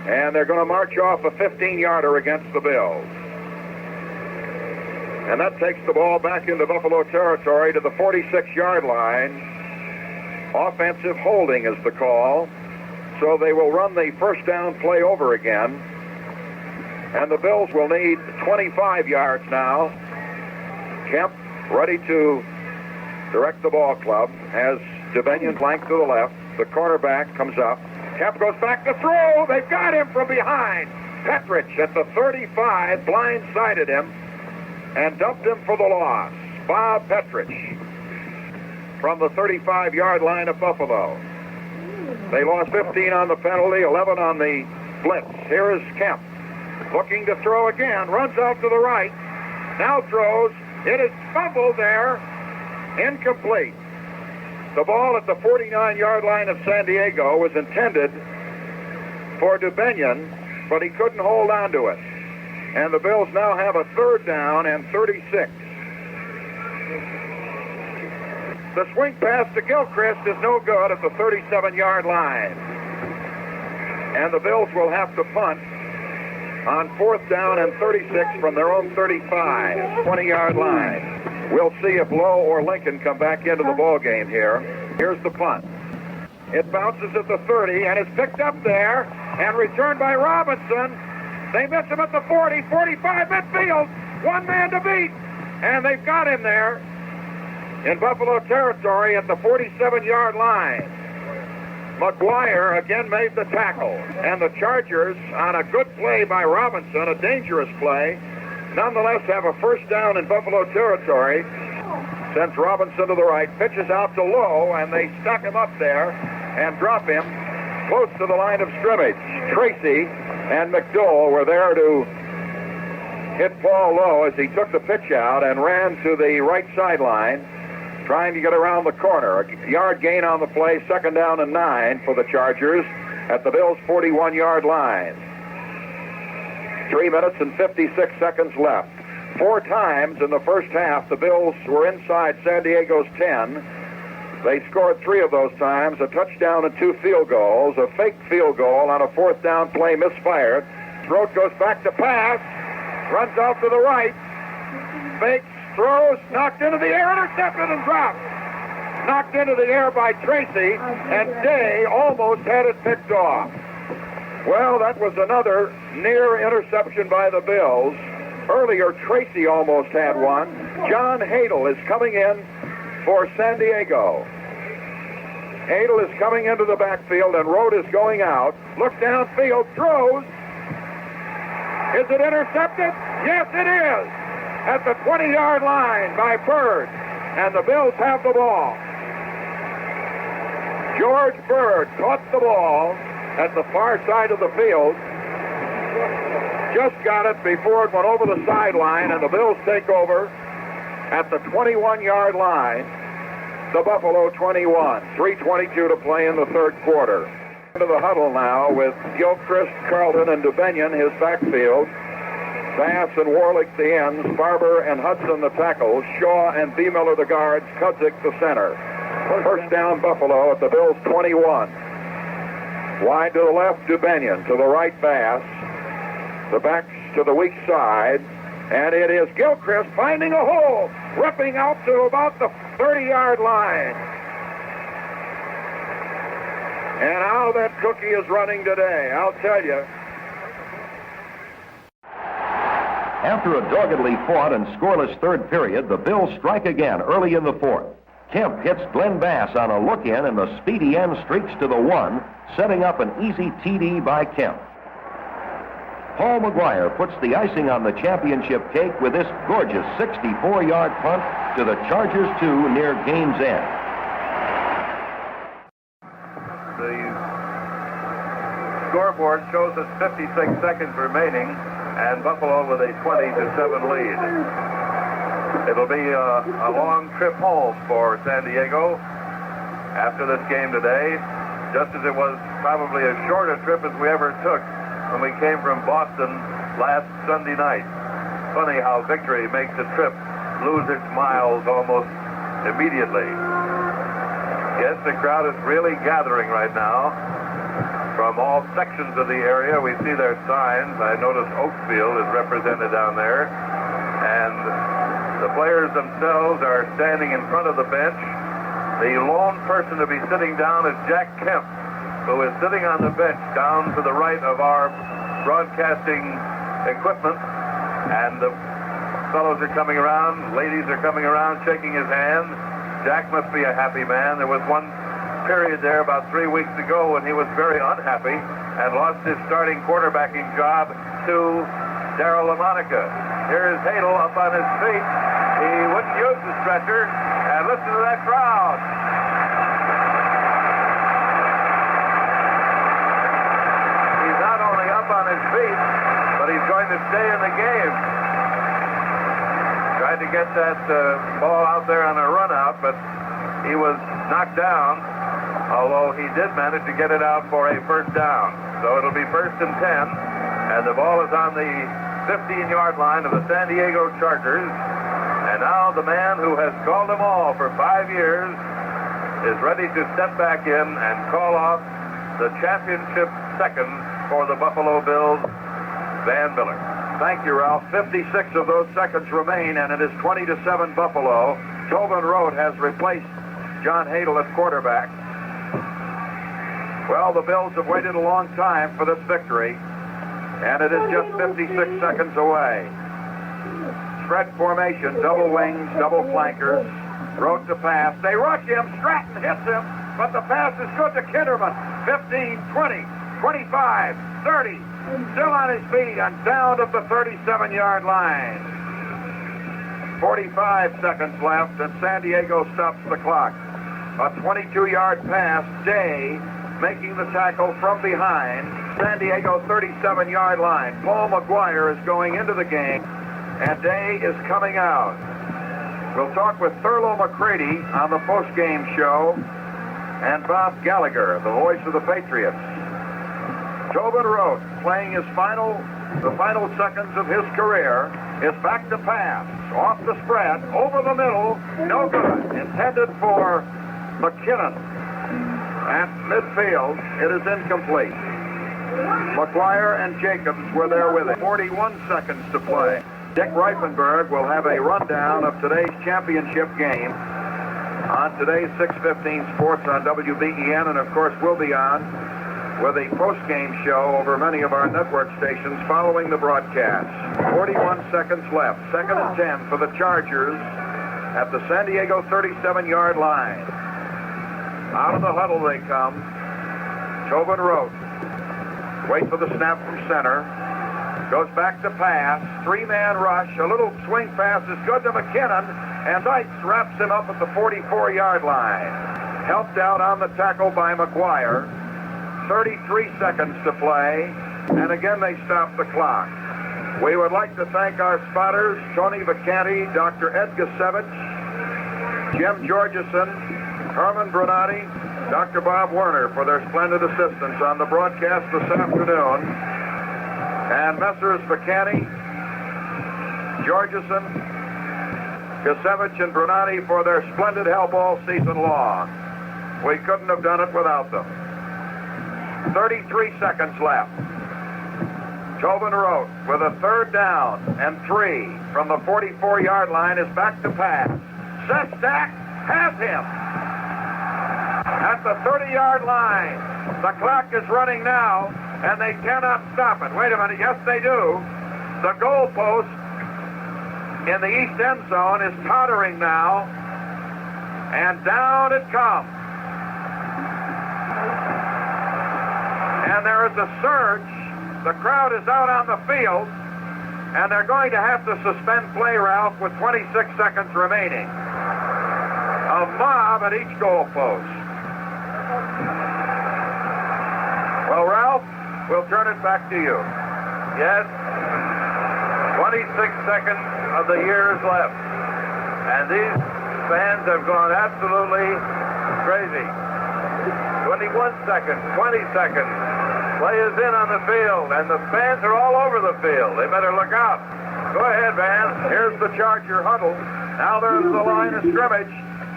And they're going to march off a 15-yarder against the Bills. And that takes the ball back into Buffalo territory to the 46-yard line. Offensive holding is the call. So they will run the first down play over again. And the Bills will need 25 yards now. Kemp ready to direct the ball club. Has Dubenion flanked to the left. The cornerback comes up. Kemp goes back to throw. They've got him from behind. Petrich at the 35 blindsided him and dumped him for the loss. Bob Petrich from the 35-yard line of Buffalo. They lost 15 on the penalty, 11 on the blitz. Here is Kemp looking to throw again. Runs out to the right. Now throws. It is fumbled there. Incomplete. The ball at the 49-yard line of San Diego was intended for Dubenion, but he couldn't hold on to it. And the Bills now have a third down and 36. The swing pass to Gilchrist is no good at the 37-yard line. And the Bills will have to punt on fourth down and 36 from their own 35, 20-yard line. We'll see if Lowe or Lincoln come back into the ball game here. Here's the punt. It bounces at the 30 and is picked up there and returned by Robinson. They miss him at the 40, 45 midfield. One man to beat. And they've got him there in Buffalo territory at the 47-yard line. McGuire again made the tackle. And the Chargers, on a good play by Robinson, a dangerous play, nonetheless have a first down in Buffalo territory. Sends Robinson to the right, pitches out to Lowe, and they stuck him up there and drop him close to the line of scrimmage. Tracy and McDowell were there to hit Paul Lowe as he took the pitch out and ran to the right sideline, trying to get around the corner. A yard gain on the play, second down and 9 for the Chargers at the Bills' 41-yard line. 3 minutes and 56 seconds left. 4 times in the first half, the Bills were inside San Diego's 10. They scored 3 of those times, a touchdown and 2 field goals. A fake field goal on a fourth down play misfired. Throat goes back to pass, runs out to the right, fakes, throws, knocked into the air, intercepted and dropped. Knocked into the air by Tracy, and Day almost had it picked off. Well, that was another near interception by the Bills. Earlier, Tracy almost had one. John Hadel is coming in for San Diego. Hadel is coming into the backfield, and Road is going out. Look downfield, throws. Is it intercepted? Yes, it is. At the 20-yard line by Bird, and the Bills have the ball. George Bird caught the ball at the far side of the field. Just got it before it went over the sideline, and the Bills take over at the 21-yard line. The Buffalo 21. 3:22 to play in the third quarter. Into the huddle now with Gilchrist, Carlton, and Dubenion, his backfield. Bass and Warlick the ends, Barber and Hudson the tackles, Shaw and B. Miller the guards, Kudzik the center. First down Buffalo at the Bills' 21. Wide to the left, Dubenion. To the right, Bass. The backs to the weak side. And it is Gilchrist finding a hole, ripping out to about the 30-yard line. And how that cookie is running today, I'll tell you. After a doggedly fought and scoreless third period, the Bills strike again early in the fourth. Kemp hits Glenn Bass on a look-in, and the speedy end streaks to the 1, setting up an easy TD by Kemp. Paul McGuire puts the icing on the championship cake with this gorgeous 64-yard punt to the Chargers 2 near game's end. The scoreboard shows us 56 seconds remaining, and Buffalo with a 20-7 lead. It'll be a long trip home for San Diego after this game today, just as it was probably as short a trip as we ever took when we came from Boston last Sunday night. Funny how victory makes a trip lose its miles almost immediately. Yes, the crowd is really gathering right now from all sections of the area. We see their signs. I notice Oakfield is represented down there. And the players themselves are standing in front of the bench. The lone person to be sitting down is Jack Kemp, who is sitting on the bench down to the right of our broadcasting equipment. And the fellows are coming around, ladies are coming around, shaking his hand. Jack must be a happy man. There was one period there about 3 weeks ago when he was very unhappy and lost his starting quarterbacking job to Darryl LaMonica. Here is Hadel up on his feet. He wouldn't use the stretcher, and listen to that crowd. He's not only up on his feet, but he's going to stay in the game. Tried to get that ball out there on a run out, but he was knocked down, although he did manage to get it out for a first down. So it'll be 1st and 10, and the ball is on the 15-yard line of the San Diego Chargers. And now the man who has called them all for 5 years is ready to step back in and call off the championship second for the Buffalo Bills, Van Miller. Thank you, Ralph. 56 of those seconds remain, and it is 20-7 Buffalo. Tobin Rote has replaced John Hadel at quarterback. Well, the Bills have waited a long time for this victory, and it is just 56 seconds away. Spread formation, double wings, double flankers. Rote to pass. They rush him. Stratton hits him, but the pass is good to Kinderman. 15, 20, 25, 30. Still on his feet and down at the 37-yard line. 45 seconds left, and San Diego stops the clock. A 22-yard pass. Day making the tackle from behind. San Diego 37-yard line. Paul McGuire is going into the game, and Day is coming out. We'll talk with Thurlow McCready on the post-game show, and Bob Gallagher, the voice of the Patriots. Tobin Rote, playing the final seconds of his career, is back to pass. Off the spread, over the middle, no good. Intended for McKinnon. At midfield, it is incomplete. McGuire and Jacobs were there with him. 41 seconds to play. Dick Reifenberg will have a rundown of today's championship game on today's 6:15 Sports on WBEN, and of course we'll be on with a post-game show over many of our network stations following the broadcast. 41 seconds left. 2nd and 10 for the Chargers at the San Diego 37-yard line. Out of the huddle they come. Tobin Rote. Wait for the snap from center. Goes back to pass. 3-man rush. A little swing pass is good to McKinnon, and Dykes wraps him up at the 44-yard line. Helped out on the tackle by McGuire. 33 seconds to play, and again they stop the clock. We would like to thank our spotters, Tony Vacanti, Dr. Ed Gusevich, Jim Georgeson, Herman Brunati, Dr. Bob Werner for their splendid assistance on the broadcast this afternoon, and Messrs. Vacanti, Georgeson, Gusevich, and Brunati for their splendid help all season long. We couldn't have done it without them. 33 seconds left. Tobin Rote with a 3rd down and 3 from the 44-yard line is back to pass. Sestak has him at the 30-yard line. The clock is running now, and they cannot stop it. Wait a minute. Yes, they do. The goalpost in the east end zone is tottering now, and down it comes. And there is a surge. The crowd is out on the field, and they're going to have to suspend play, Ralph, with 26 seconds remaining. A mob at each goalpost. Well, Ralph, we'll turn it back to you. Yes, 26 seconds of the year is left, and these fans have gone absolutely crazy. 21 seconds, 20 seconds, Play is in on the field, and the fans are all over the field. They better look out. Go ahead, Van. Here's the Charger huddle. Now there's the line of scrimmage.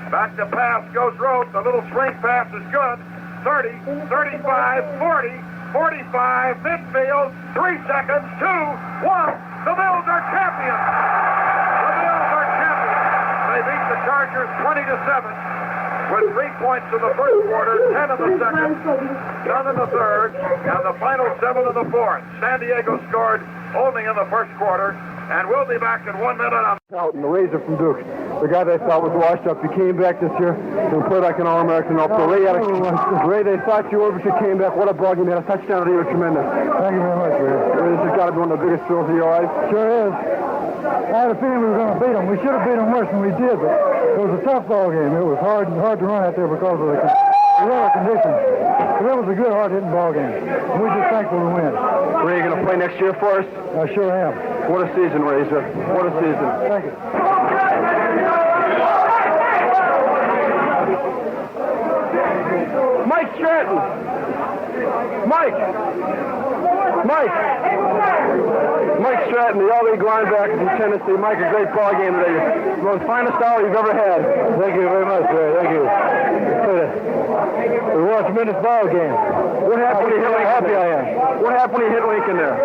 Back to pass goes Rote. The little swing pass is good. 30, 35, 40, 45, midfield, 3 seconds, 2, 1. The Bills are champions. The Bills are champions. They beat the Chargers 20-7 with 3 points in the first quarter, 10 in the second, none in the third, and the final 7 in the fourth. San Diego scored only in the first quarter, and we'll be back in 1 minute on Out, and the Razor from Duke. The guy they thought was washed up. He came back this year and played like an All-American. Ray, they thought you were, but you came back. What a ball game. You had a touchdown today. It was tremendous. Thank you very much, Ray. This has got to be one of the biggest thrills of your life. Sure is. I had a feeling we were going to beat them. We should have beat them worse than we did, but it was a tough ball game. It was hard to run out there because of the weather conditions. But it was a good, hard-hitting ball game. And we're just thankful to win. Ray, you going to play next year for us? I sure am. What a season, Razor. What a season. Thank you. Mike Stratton. Mike Stratton, the All-League linebacker from Tennessee. Mike, a great ball game today. The most finest hour you've ever had. Thank you very much, Ray. Thank you. It was a tremendous ball game. What happened when you hit Lincoln? Happy I am. What happened when you hit Lincoln there?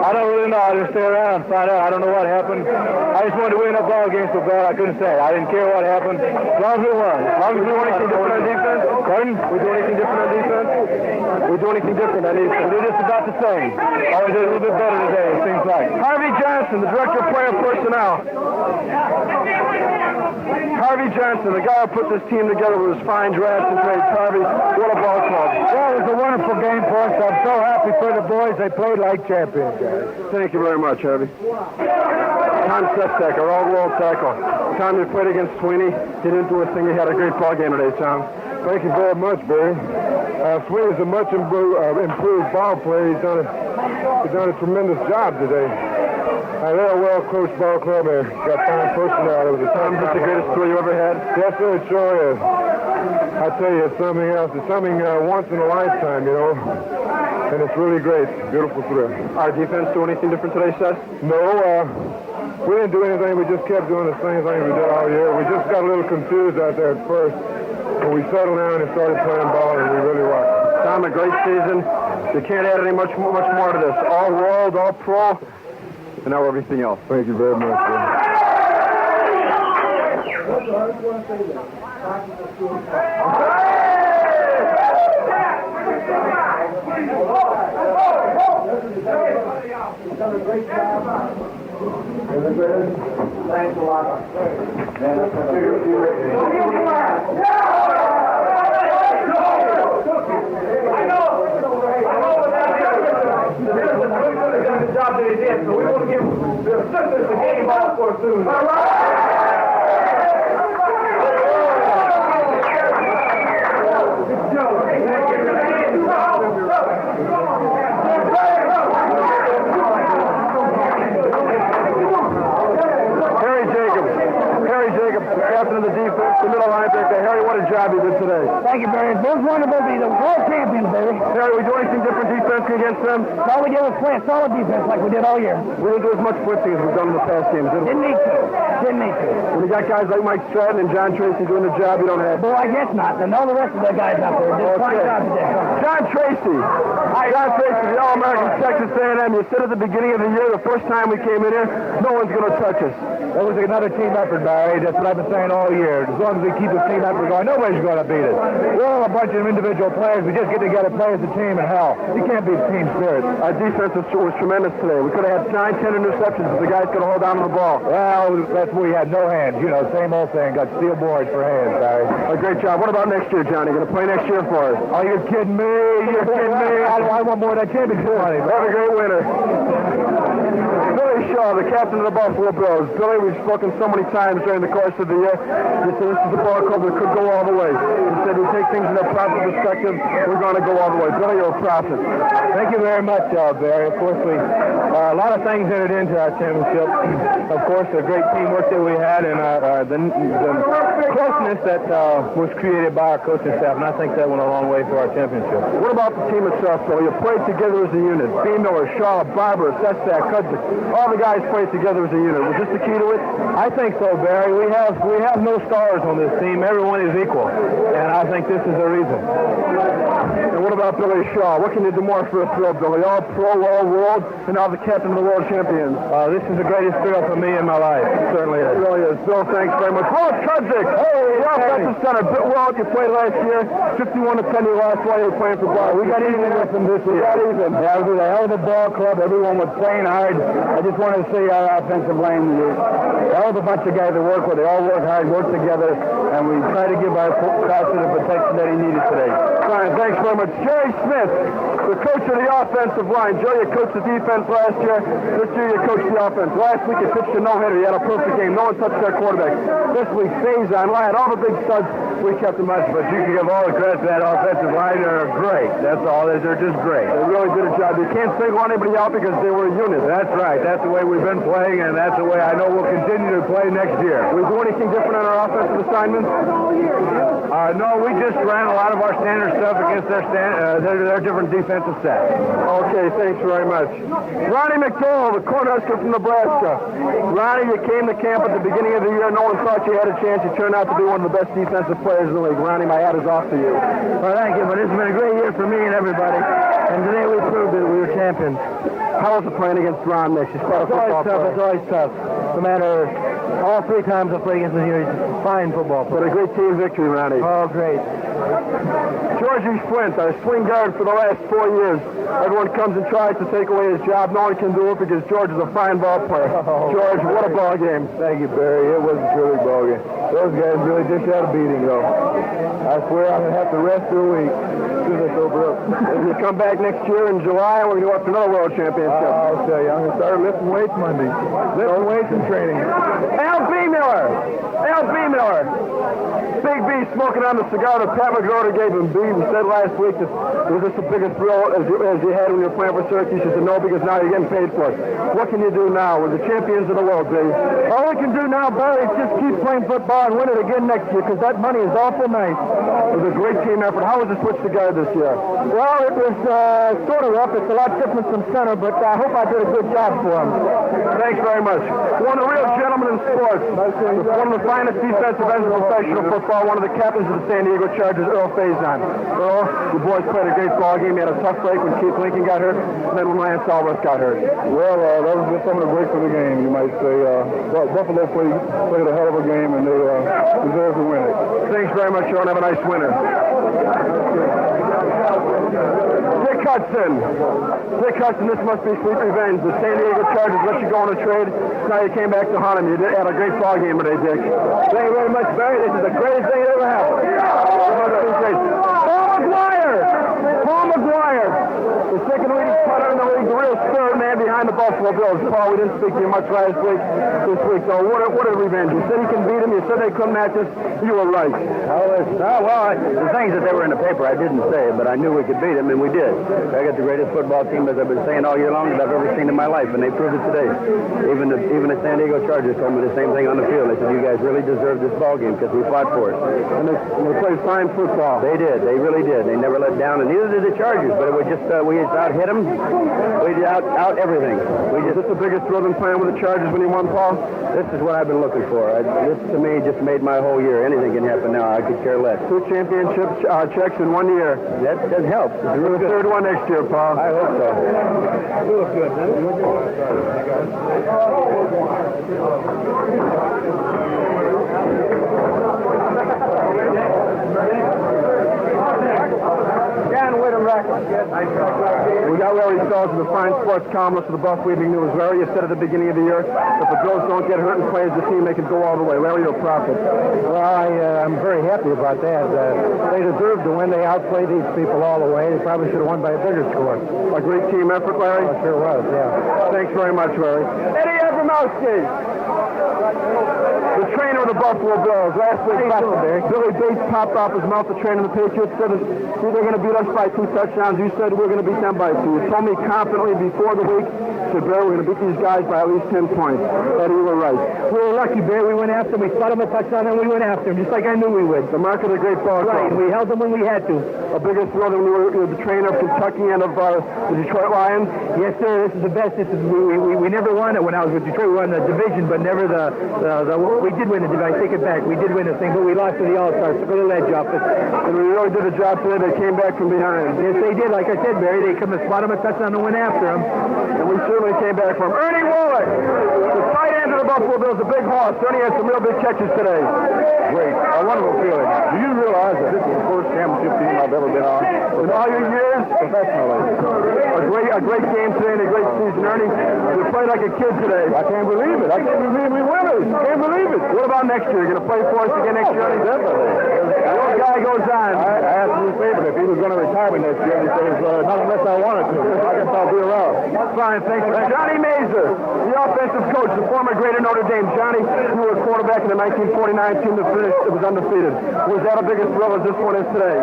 I don't really know. I just stay around and find out. I don't know what happened. I just wanted to win that ball game so bad I couldn't say. I didn't care what happened. As long as we won. As long as we do anything different on defense. Pardon? We do anything different on defense? We do anything different on defense. We do just about the same. Always did a little bit better today, it seems like. Harvey Johnson, the director of player personnel. Harvey Johnson, the guy who put this team together with his fine drafts and trades. Harvey, what a ball club. Well, it was a wonderful game for us. I'm so happy for the boys. They played like champions, guys. Thank you very much, Harvey. Tom Sestak, our all-world tackle. Tom, you played against Sweeney. He didn't do a thing. He had a great ball game today, Tom. Thank you very much, Barry. Sweeney's a much improved ball player. He's done a tremendous job today. They're a well-coached ball club. They got fine personnel. It was a time. Is this the greatest tour you ever had? Yes, sir, it sure is. I tell you, it's something else. It's something once in a lifetime, you know. And it's really great. Beautiful thrill. Our defense do anything different today, Seth? No, we didn't do anything. We just kept doing the same thing we did all year. We just got a little confused out there at first. But we settled down and started playing ball, and we really rocked. Tom, a great season. You can't add any much more to this. All world, all pro, and now everything else. Thank you very much, sir. Thanks a lot. The job that he did, so we want to give the assistants the game ball for soon. All right. Captain of the defense, the middle linebacker. Harry, what a job you did today. Thank you, Barry. It was wonderful to be the world champions, Barry. Harry, we do anything different defense against them? All we did was play a solid defense like we did all year. We didn't do as much blitzing as we've done in the past games, did we? Didn't need to. When you got guys like Mike Stratton and John Tracy doing the job, you don't have. Well, I guess not. And all the rest of the guys out there did a fine job today. John Tracy. John Tracy, the All-American Texas A&M. You said at the beginning of the year, the first time we came in here, no one's going to touch us. That was another team effort, Barry. That's what I've been saying all year. As long as we keep the team effort going, nobody's going to beat us. We're all a bunch of individual players. We just get together, play as a team, and hell, you can't beat team spirit. Our defense was tremendous today. We could have had 9-10 interceptions if the guys could have held on to the ball. Well, that's where we had no hands. You know, same old thing. Got steel boards for hands, Barry. A great job. What about next year, Johnny? Going to play next year for us? Oh, you're kidding me. You're kidding me. I want more of that championship money. Have a great winter. Billy Shaw, the captain of the Buffalo Bills. Billy, we've spoken so many times during the course of the year. You said this is a ball club that could go all the way. You said we take things in a proper perspective. We're going to go all the way. Billy, you're a prophet. Thank you very much, Barry. Of course, a lot of things entered into our championship. Of course, the great teamwork that we had and the closeness defense that was created by our coaching staff, and I think that went a long way for our championship. What about the team itself, though? You played together as a unit. B. Miller, Shaw, Barber, Sestak, Kudzik, all the guys played together as a unit. Was this the key to it? I think so, Barry. We have no stars on this team. Everyone is equal, and I think this is the reason. And what about Billy Shaw? What can you do more for a thrill, Billy? All pro, all world, and now the captain of the world champions. This is the greatest thrill for me in my life. It certainly is. It really is. Bill, thanks very much. Ross Kudzik! Hey, the offensive center. Well, you played last year. 51-10 you lost while you were playing for Ball. We got even with them this year. We got even. Yeah, it was a hell of a ball club. Everyone was playing hard. I just wanted to see our offensive line. A hell of a bunch of guys that work with. They all work hard, work together, and we try to give our Carson the protection that he needed today. Fine, thanks very much. Jerry Smith, the coach of the offensive line. Joe, you coached the defense last year. This year you coached the offense. Last week you pitched a no-hitter. You had a perfect game. No one touched their quarterback. This week, Faison, Lyon, all the big studs, we kept them much, but you can give all the credit to that offensive line. They're great. That's all. They're just great. They really did a job. You can't single anybody out because they were a unit. That's right. That's the way we've been playing, and that's the way I know we'll continue to play next year. We do anything different on our offensive assignments? No, we just ran a lot of our standard stuff against their different defensive sets. Okay, thanks very much. Ronnie McDowell, the Cornhusker from Nebraska. Ronnie, you came to camp at the beginning of the year. No one thought you had a chance. You turned out to be one of the best defensive players in the league. Ronnie, my hat is off to you. Well, thank you, but it's been a great year for me and everybody. And today we proved that we were champions. How was it playing against Ron Mix? He's quite a football player. It's always tough. No matter, all 3 times I played against him here, he's a fine football player. But a great team victory, Ronnie. Oh, great. Georgie Flint, our swing guard for the last 4 years. Everyone comes and tries to take away his job. No one can do it because George is a fine ball player. George, what a ball game. Thank you, Barry. It was a terrific ball game. Those guys really dished out a beating, though. I swear I'm going to have to rest for a week. As sober up. If you come back next year in July, we're going to go up to another world championship. I'll tell you, I'm going to start lifting weights Monday. Lifting weights and training. Al B. Miller. Al B. Miller. Big B smoking on the cigar that Pat McGroder gave him. B, we said last week that was this the biggest thrill as you had when you were playing for Syracuse? He said no, because now you're getting paid for it. What can you do now? We're the champions of the world, B. All we can do now, Barry, is just keep playing football and win it again next year, because that money is awful nice. It was a great team effort. How was the switch to guard this year? Well, it was sort of rough. It's a lot different from center, but I hope I did a good job for him. Thanks very much. One of the real gentlemen in sports. One of the finest defensive ends in professional football. One of the captains of the San Diego Chargers, Earl Faison. Earl, the boys played a great ball game. He had a tough break when Keith Lincoln got hurt, and then when Lance Alvarez got hurt. Well, that was just some of the breaks of the game, you might say. Buffalo played a hell of a game, and they deserved to win it. Thanks very much, Earl. Have a nice winter. Dick Hudson. Dick Hudson, this must be sweet revenge. The San Diego Chargers let you go on a trade. Now you came back to hunt him. You had a great ball game today, Dick. Thank you very much, Barry. This is the greatest thing that ever happened. Paul McGuire. The second leading punter in the league, the real spirit man behind the Buffalo Bills. Paul, we didn't speak to you much last week. This week, so what a revenge. You said he can beat him. You said they couldn't match us. You were right. The things that they were in the paper, I didn't say, but I knew we could beat them, and we did. I got the greatest football team, as I've been saying all year long, that I've ever seen in my life, and they proved it today. Even the San Diego Chargers told me the same thing on the field. They said, you guys really deserve this ball game because we fought for it. And they played fine football. They did. They really did. They never let down, and neither did the Chargers, but it was just, we just out-hit them. We did out everything. Is this the biggest thrill in playing with the Chargers when you won, Paul? This is what I've been looking for. This, to me, just made my whole year. Anything can happen now. I could care less. 2 championship checks in 1 year. That does help. It's the third one next year, Paul. I hope so. You look good, man. We got Larry Stolz, the fine sports columnist of the Buffalo Evening News. Larry, you said at the beginning of the year, if the Bills don't get hurt and play as a team, they can go all the way. Larry, you're a prophet. Well, I'm very happy about that. They deserve to win. They outplayed these people all the way. They probably should have won by a bigger score. A great team effort, Larry? Oh, sure was, yeah. Thanks very much, Larry. Eddie Abramowski. The trainer of the Buffalo Bills. Last week, Billy Bates popped off his mouth, the trainer of the Patriots, said they're going to beat us by 2 touchdowns. You said we're going to beat them by 2. You told me confidently before the week, said, Barry, we're going to beat these guys by at least 10 points. And you were right. We were lucky, Barry. We went after them. We spot them a touchdown, and we went after them, just like I knew we would. The mark of the great ball. Right. We held them when we had to. A bigger thrill than you were the trainer of Kentucky and of the Detroit Lions? Yes, sir. This is the best. We never won it when I was with Detroit. We won the division, but never we did win the division. I take it back. We did win the thing, but we lost to the All-Stars. Took a little edge off us. And we really did a job today. They came back from behind. Yes, they did. Like I said, Barry, they come to spot them a touchdown and went after them. And we certainly came back from Ernie Woolley, the tight end of the Buffalo Bills, a big horse. Ernie had some real big catches today. Great. A wonderful feeling. Do you realize that this is the first championship team I've ever been on? In all your years? Professionally. A great game today and a great season. Ernie, you played like a kid today. I can't believe it. I can't believe we winners. Can't believe it. What about next year? You going to play for us again next year? Definitely. The old guy goes on. I asked Bruce Saban if he was going to retire me next year, and he says, not unless I wanted to. I guess I'll be around. Fine, thanks. Johnny Mazer, the offensive coach, the former greater Notre Dame. Johnny, you were a quarterback in the 1949 team that finished. It was undefeated. Was that a bigger thrill as this one is today?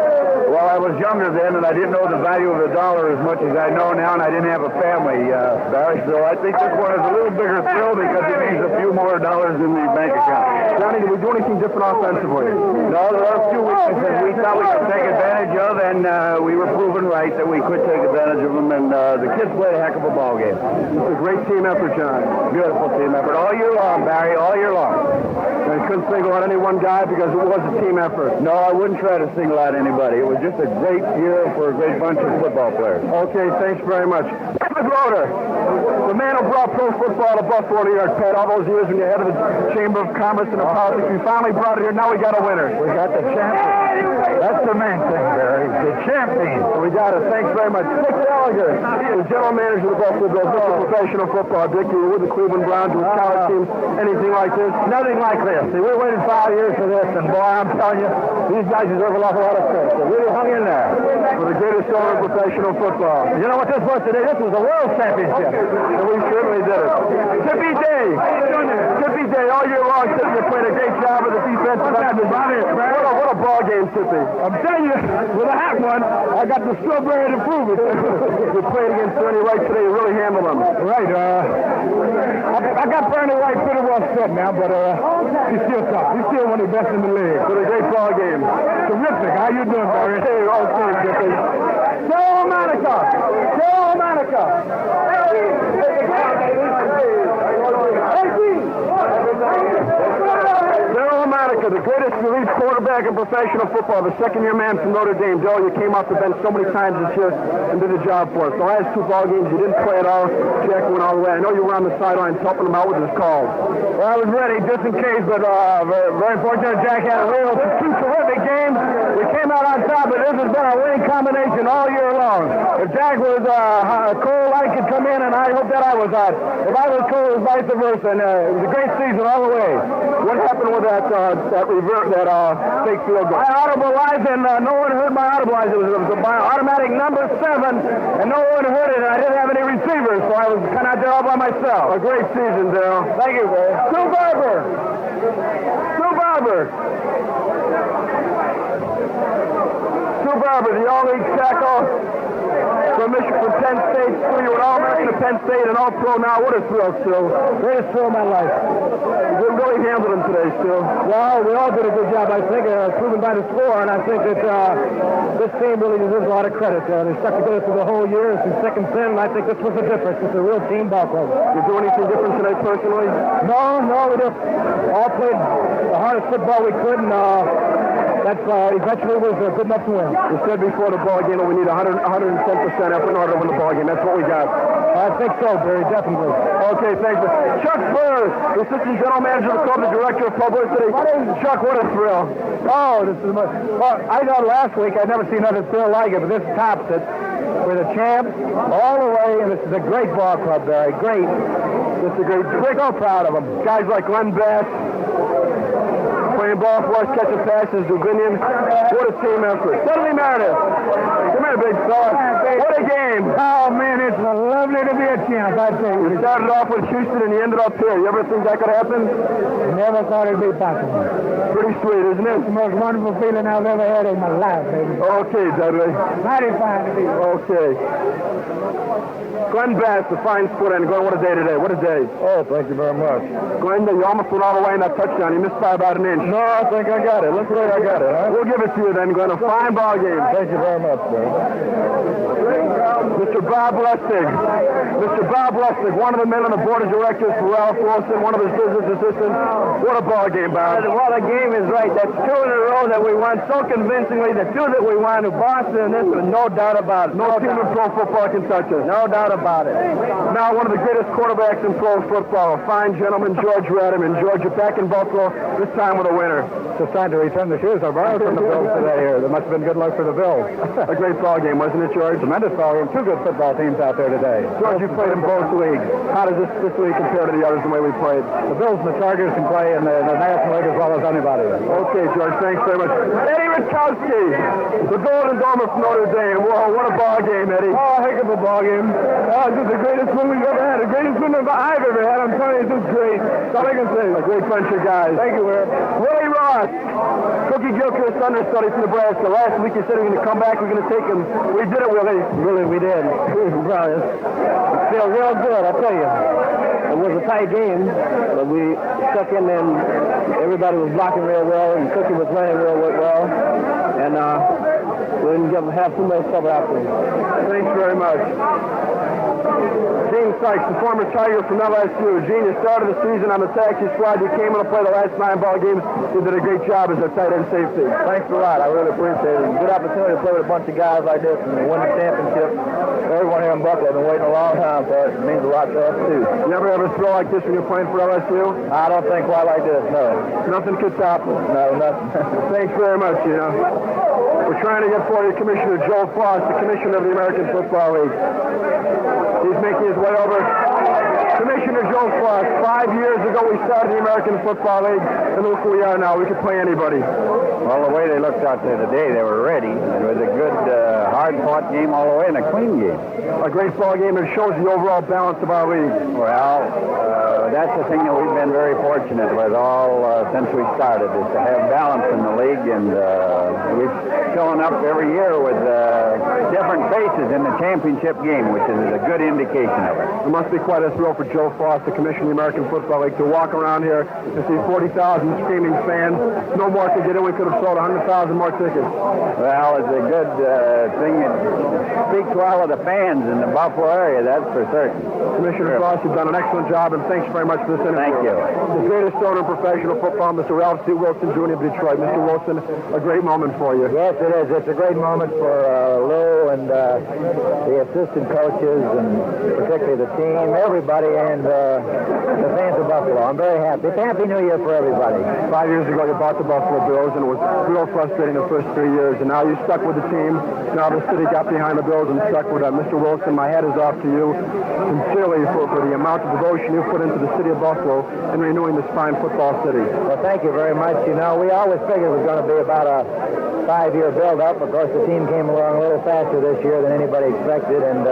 Well, I was younger then, and I didn't know the value of the dollar as much as I know now, and I didn't have a family, Barry. So I think this one is a little bigger thrill because it means a few more dollars in the bank account. Johnny, did we do anything different offensively? No, there are a few weaknesses we thought we could take advantage of, and we were proven right that we could take advantage of them, and the kids played a heck of a ball game. It's a great team effort, John. Beautiful team effort. All year long, Barry, all year long. And couldn't single out any one guy because it was a team effort. No, I wouldn't try to single out anybody. It was just a great year for a great bunch of football players. Okay, thanks very much. David Roeder, the man who brought pro football to Buffalo, New York, Pat, all those years when you're head of the Chamber of Commerce and the politics. We finally brought it here. Now we got a winner. We got the champion. That's the main thing, Barry. The champion. We got it. Thanks very much. Dick Gallagher, the general manager of the Buffalo Bills, professional football. Dick, you were with the Cleveland Browns, you were with college teams. Anything like this? Nothing like this. See, we waited 5 years for this, and boy, I'm telling you, these guys deserve a lot of credit. They really hung in there. For the greatest story of professional football. You know what this was today? This was a world championship. And we certainly did it. Tippy Day. Tippy Day all year long. Tippy, you played a great job with the defense. What a ball game, Tippy. I'm telling you, with a hat one, I got the strawberry to prove it. You played against Bernie Wright today. You really handled him. Right. I got Bernie Wright pretty well set now, but he's still tough. He's still one of the best in the league. What a great ball game. Terrific. How you doing, Barry? Okay, Tippy. Joe Monica. Joe Monica. Daryl Monica, the greatest elite quarterback in professional football, the second-year man from Notre Dame. Daryl, you came off the bench so many times this year and did the job for us. The last 2 ball games, you didn't play at all. Jack went all the way. I know you were on the sidelines helping him out with his calls. Well, I was ready just in case, but very fortunate. Jack had a real 2 terrific games. We came out on top, but this has been a winning combination all year long. If Jack was cold, I could come in, and I hope that I was hot. If I was cold, it was vice versa, and it was a great season all the way. What happened with that fake field goal? I audibilized, and no one heard my audibilize. It was my automatic number 7, and no one heard it, and I didn't have any receivers, so I was kind of out there all by myself. A great season, Daryl. Thank you, Barry. Stu Barber. Stu Barber. Stu Barber, the all-league tackle from Penn State. Stu, you were an All-American at Penn State and All-Pro now. What a thrill, Stu. Greatest thrill of my life. You really handled him today, Stu. Well, we all did a good job, I think, proven by the score, and I think that this team really deserves a lot of credit. They stuck together through the whole year. It's in second sin, and I think this was the difference. It's a real team ball club. Did you do anything different today personally? No, we just all played the hardest football we could, and that eventually was good enough to win. You said before the ball game that we need 110% effort in order to win the ball game. That's what we got. I think so, Barry, definitely. Okay, thanks. Chuck Spurs, the assistant general manager of the club, the director of publicity. Chuck, what a thrill. Oh, this is much. Well, I thought last week I'd never seen another thrill like it, but this tops it. We're the champs all the way, and this is a great ball club, Barry. Great. This is a great. We're so proud of them. Guys like Len Bass. playing ball for us, catching passes, Dubinian. What a team effort. Dudley Meredith. Come here, big fella. What a game. Oh, man, it's lovely to be a champ, I tell you. You started off with Houston and you ended up here. You ever think that could happen? Never thought it'd be possible. Pretty sweet, isn't it? It's the most wonderful feeling I've ever had in my life, baby. Okay, Dudley. Mighty fine to be. Okay. Glenn Bass, the fine sport end. Glenn, what a day today. What a day. Oh, thank you very much. Glenn, you almost went all the way in that touchdown. You missed by about an inch. No, I think I got it. Looks like I got it, huh? We'll give it to you then, Glenn. A fine ball game. Thank you very much, sir. Mr. Bob Lustig. Mr. Bob Lustig, one of the men on the board of directors for Ralph Wilson, one of his business assistants. What a ball game, Bob. Well, the game is right. That's 2 in a row that we won so convincingly. The 2 that we won to Boston, and this was no doubt about it. No team in pro football can touch us. No doubt about it. Now, one of the greatest quarterbacks in pro football, a fine gentleman, George Radiman. George, you're back in Buffalo, this time with a winner. Just time to return the shoes I borrowed from the Bills today here. That must have been good luck for the Bills. A great ball game, wasn't it, George? Tremendous ball game. 2 good football teams out there today. George, you played in both leagues. How does this league compare to the others the way we played? The Bills and the Chargers can play in the National League as well as anybody. Okay, George, thanks very much. Eddie Rutkowski, the Golden Domer from Notre Dame. Whoa, what a ball game, Eddie. Oh, heck of a ball game. This is the greatest one we've ever had. The greatest one I've ever had. I'm telling you, this is great. That's all I can say. A great bunch of guys. Thank you, Will. Willie Ross, Cookie Gilchrist understudy from Nebraska. Last week you said we were going to come back. We're going to take him. We did it, Willie. Really, we did. Brilliant. It feels real good, I tell you. It was a tight game, but we stuck in and everybody was blocking real well, and Cookie was running real well, and we didn't have too much trouble after him. Thanks very much. Gene Sykes, the former Tiger from LSU. Gene, you started the season on the taxi squad. You came in to play the last 9 ball games. You did a great job as a tight end safety. Thanks a lot. I really appreciate it. Good opportunity to play with a bunch of guys like this and win the championship. Everyone here in Buffalo has been waiting a long time for it. It means a lot to us, too. You ever have a throw like this when you're playing for LSU? I don't think quite like this, no. Nothing could top it. No, nothing. Thanks very much, you know. We're trying to get for you Commissioner Joe Foss, the Commissioner of the American Football League. He's making his way over. Commissioner Joe Foss, 5 years ago we started the American Football League, and look who we are now. We can play anybody. Well, the way they looked out there today, they were ready. It was a good, hard-fought game all the way and a clean game. A great ball game. It shows the overall balance of our league. Well, that's the thing that we've been very fortunate with all since we started, is to have balance in the league, and we've shown up every year with different faces in the championship game, which is a good indication of it. It must be quite a thrill for Joe Foss, the Commissioner of the American Football League, to walk around here and see 40,000 screaming fans. No more to get in. We could have sold 100,000 more tickets. Well, it's a good thing. It speaks well of the fans in the Buffalo area, that's for certain. Commissioner Foss, you've done an excellent job, and thanks very much for this interview. Thank you. The greatest owner in professional football, Mr. Ralph C. Wilson, Jr. of Detroit. Mr. Wilson, a great moment for you. Yes, it is. It's a great moment for Lou and the assistant coaches, and particularly the team, everybody, and the fans of Buffalo. I'm very happy. It's a Happy New Year for everybody. 5 years ago, you bought the Buffalo Bills, and it was real frustrating the first 3 years, and now you stuck with the team. Now the city got behind the Bills and stuck with them. Mr. Wilson, my hat is off to you sincerely for the amount of devotion you put into the city of Buffalo in renewing this fine football city. Well, thank you very much. You know, we always figured it was going to be about a 5-year build-up. Of course, the team came along a little faster this year than anybody expected, and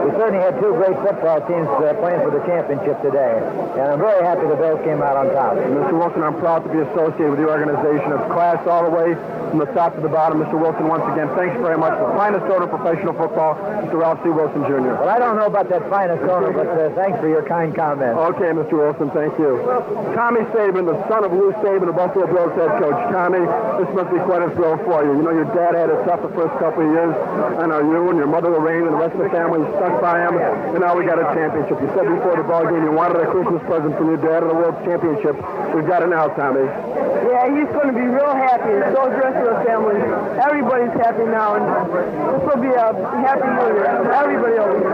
we certainly had 2 great football teams playing for the championship today, and I'm very happy the Bills came out on top. Mr. Wilson, I'm proud to be associated with the organization. It's class all the way from the top to the bottom. Mr. Wilson, once again, thanks very much. The finest owner of professional football, Mr. Ralph C. Wilson, Jr. Well, I don't know about that finest owner, but thanks for your kind comments. Okay, Mr. Wilson, thank you. Tommy Saban, the son of Lou Saban, the Buffalo Bills head coach. Tommy, this must be quite a thrill for you. You know, your dad had it tough the first couple of years. I know you and your mother Lorraine and the rest of the family stuck by him, and now we got a championship. You said before the ball game you wanted a Christmas present from your dad and a World Championship. We've got it now, Tommy. Yeah, he's going to be real happy. So is the rest of the family. Everybody's happy now, and this will be a happy New Year. Everybody will be.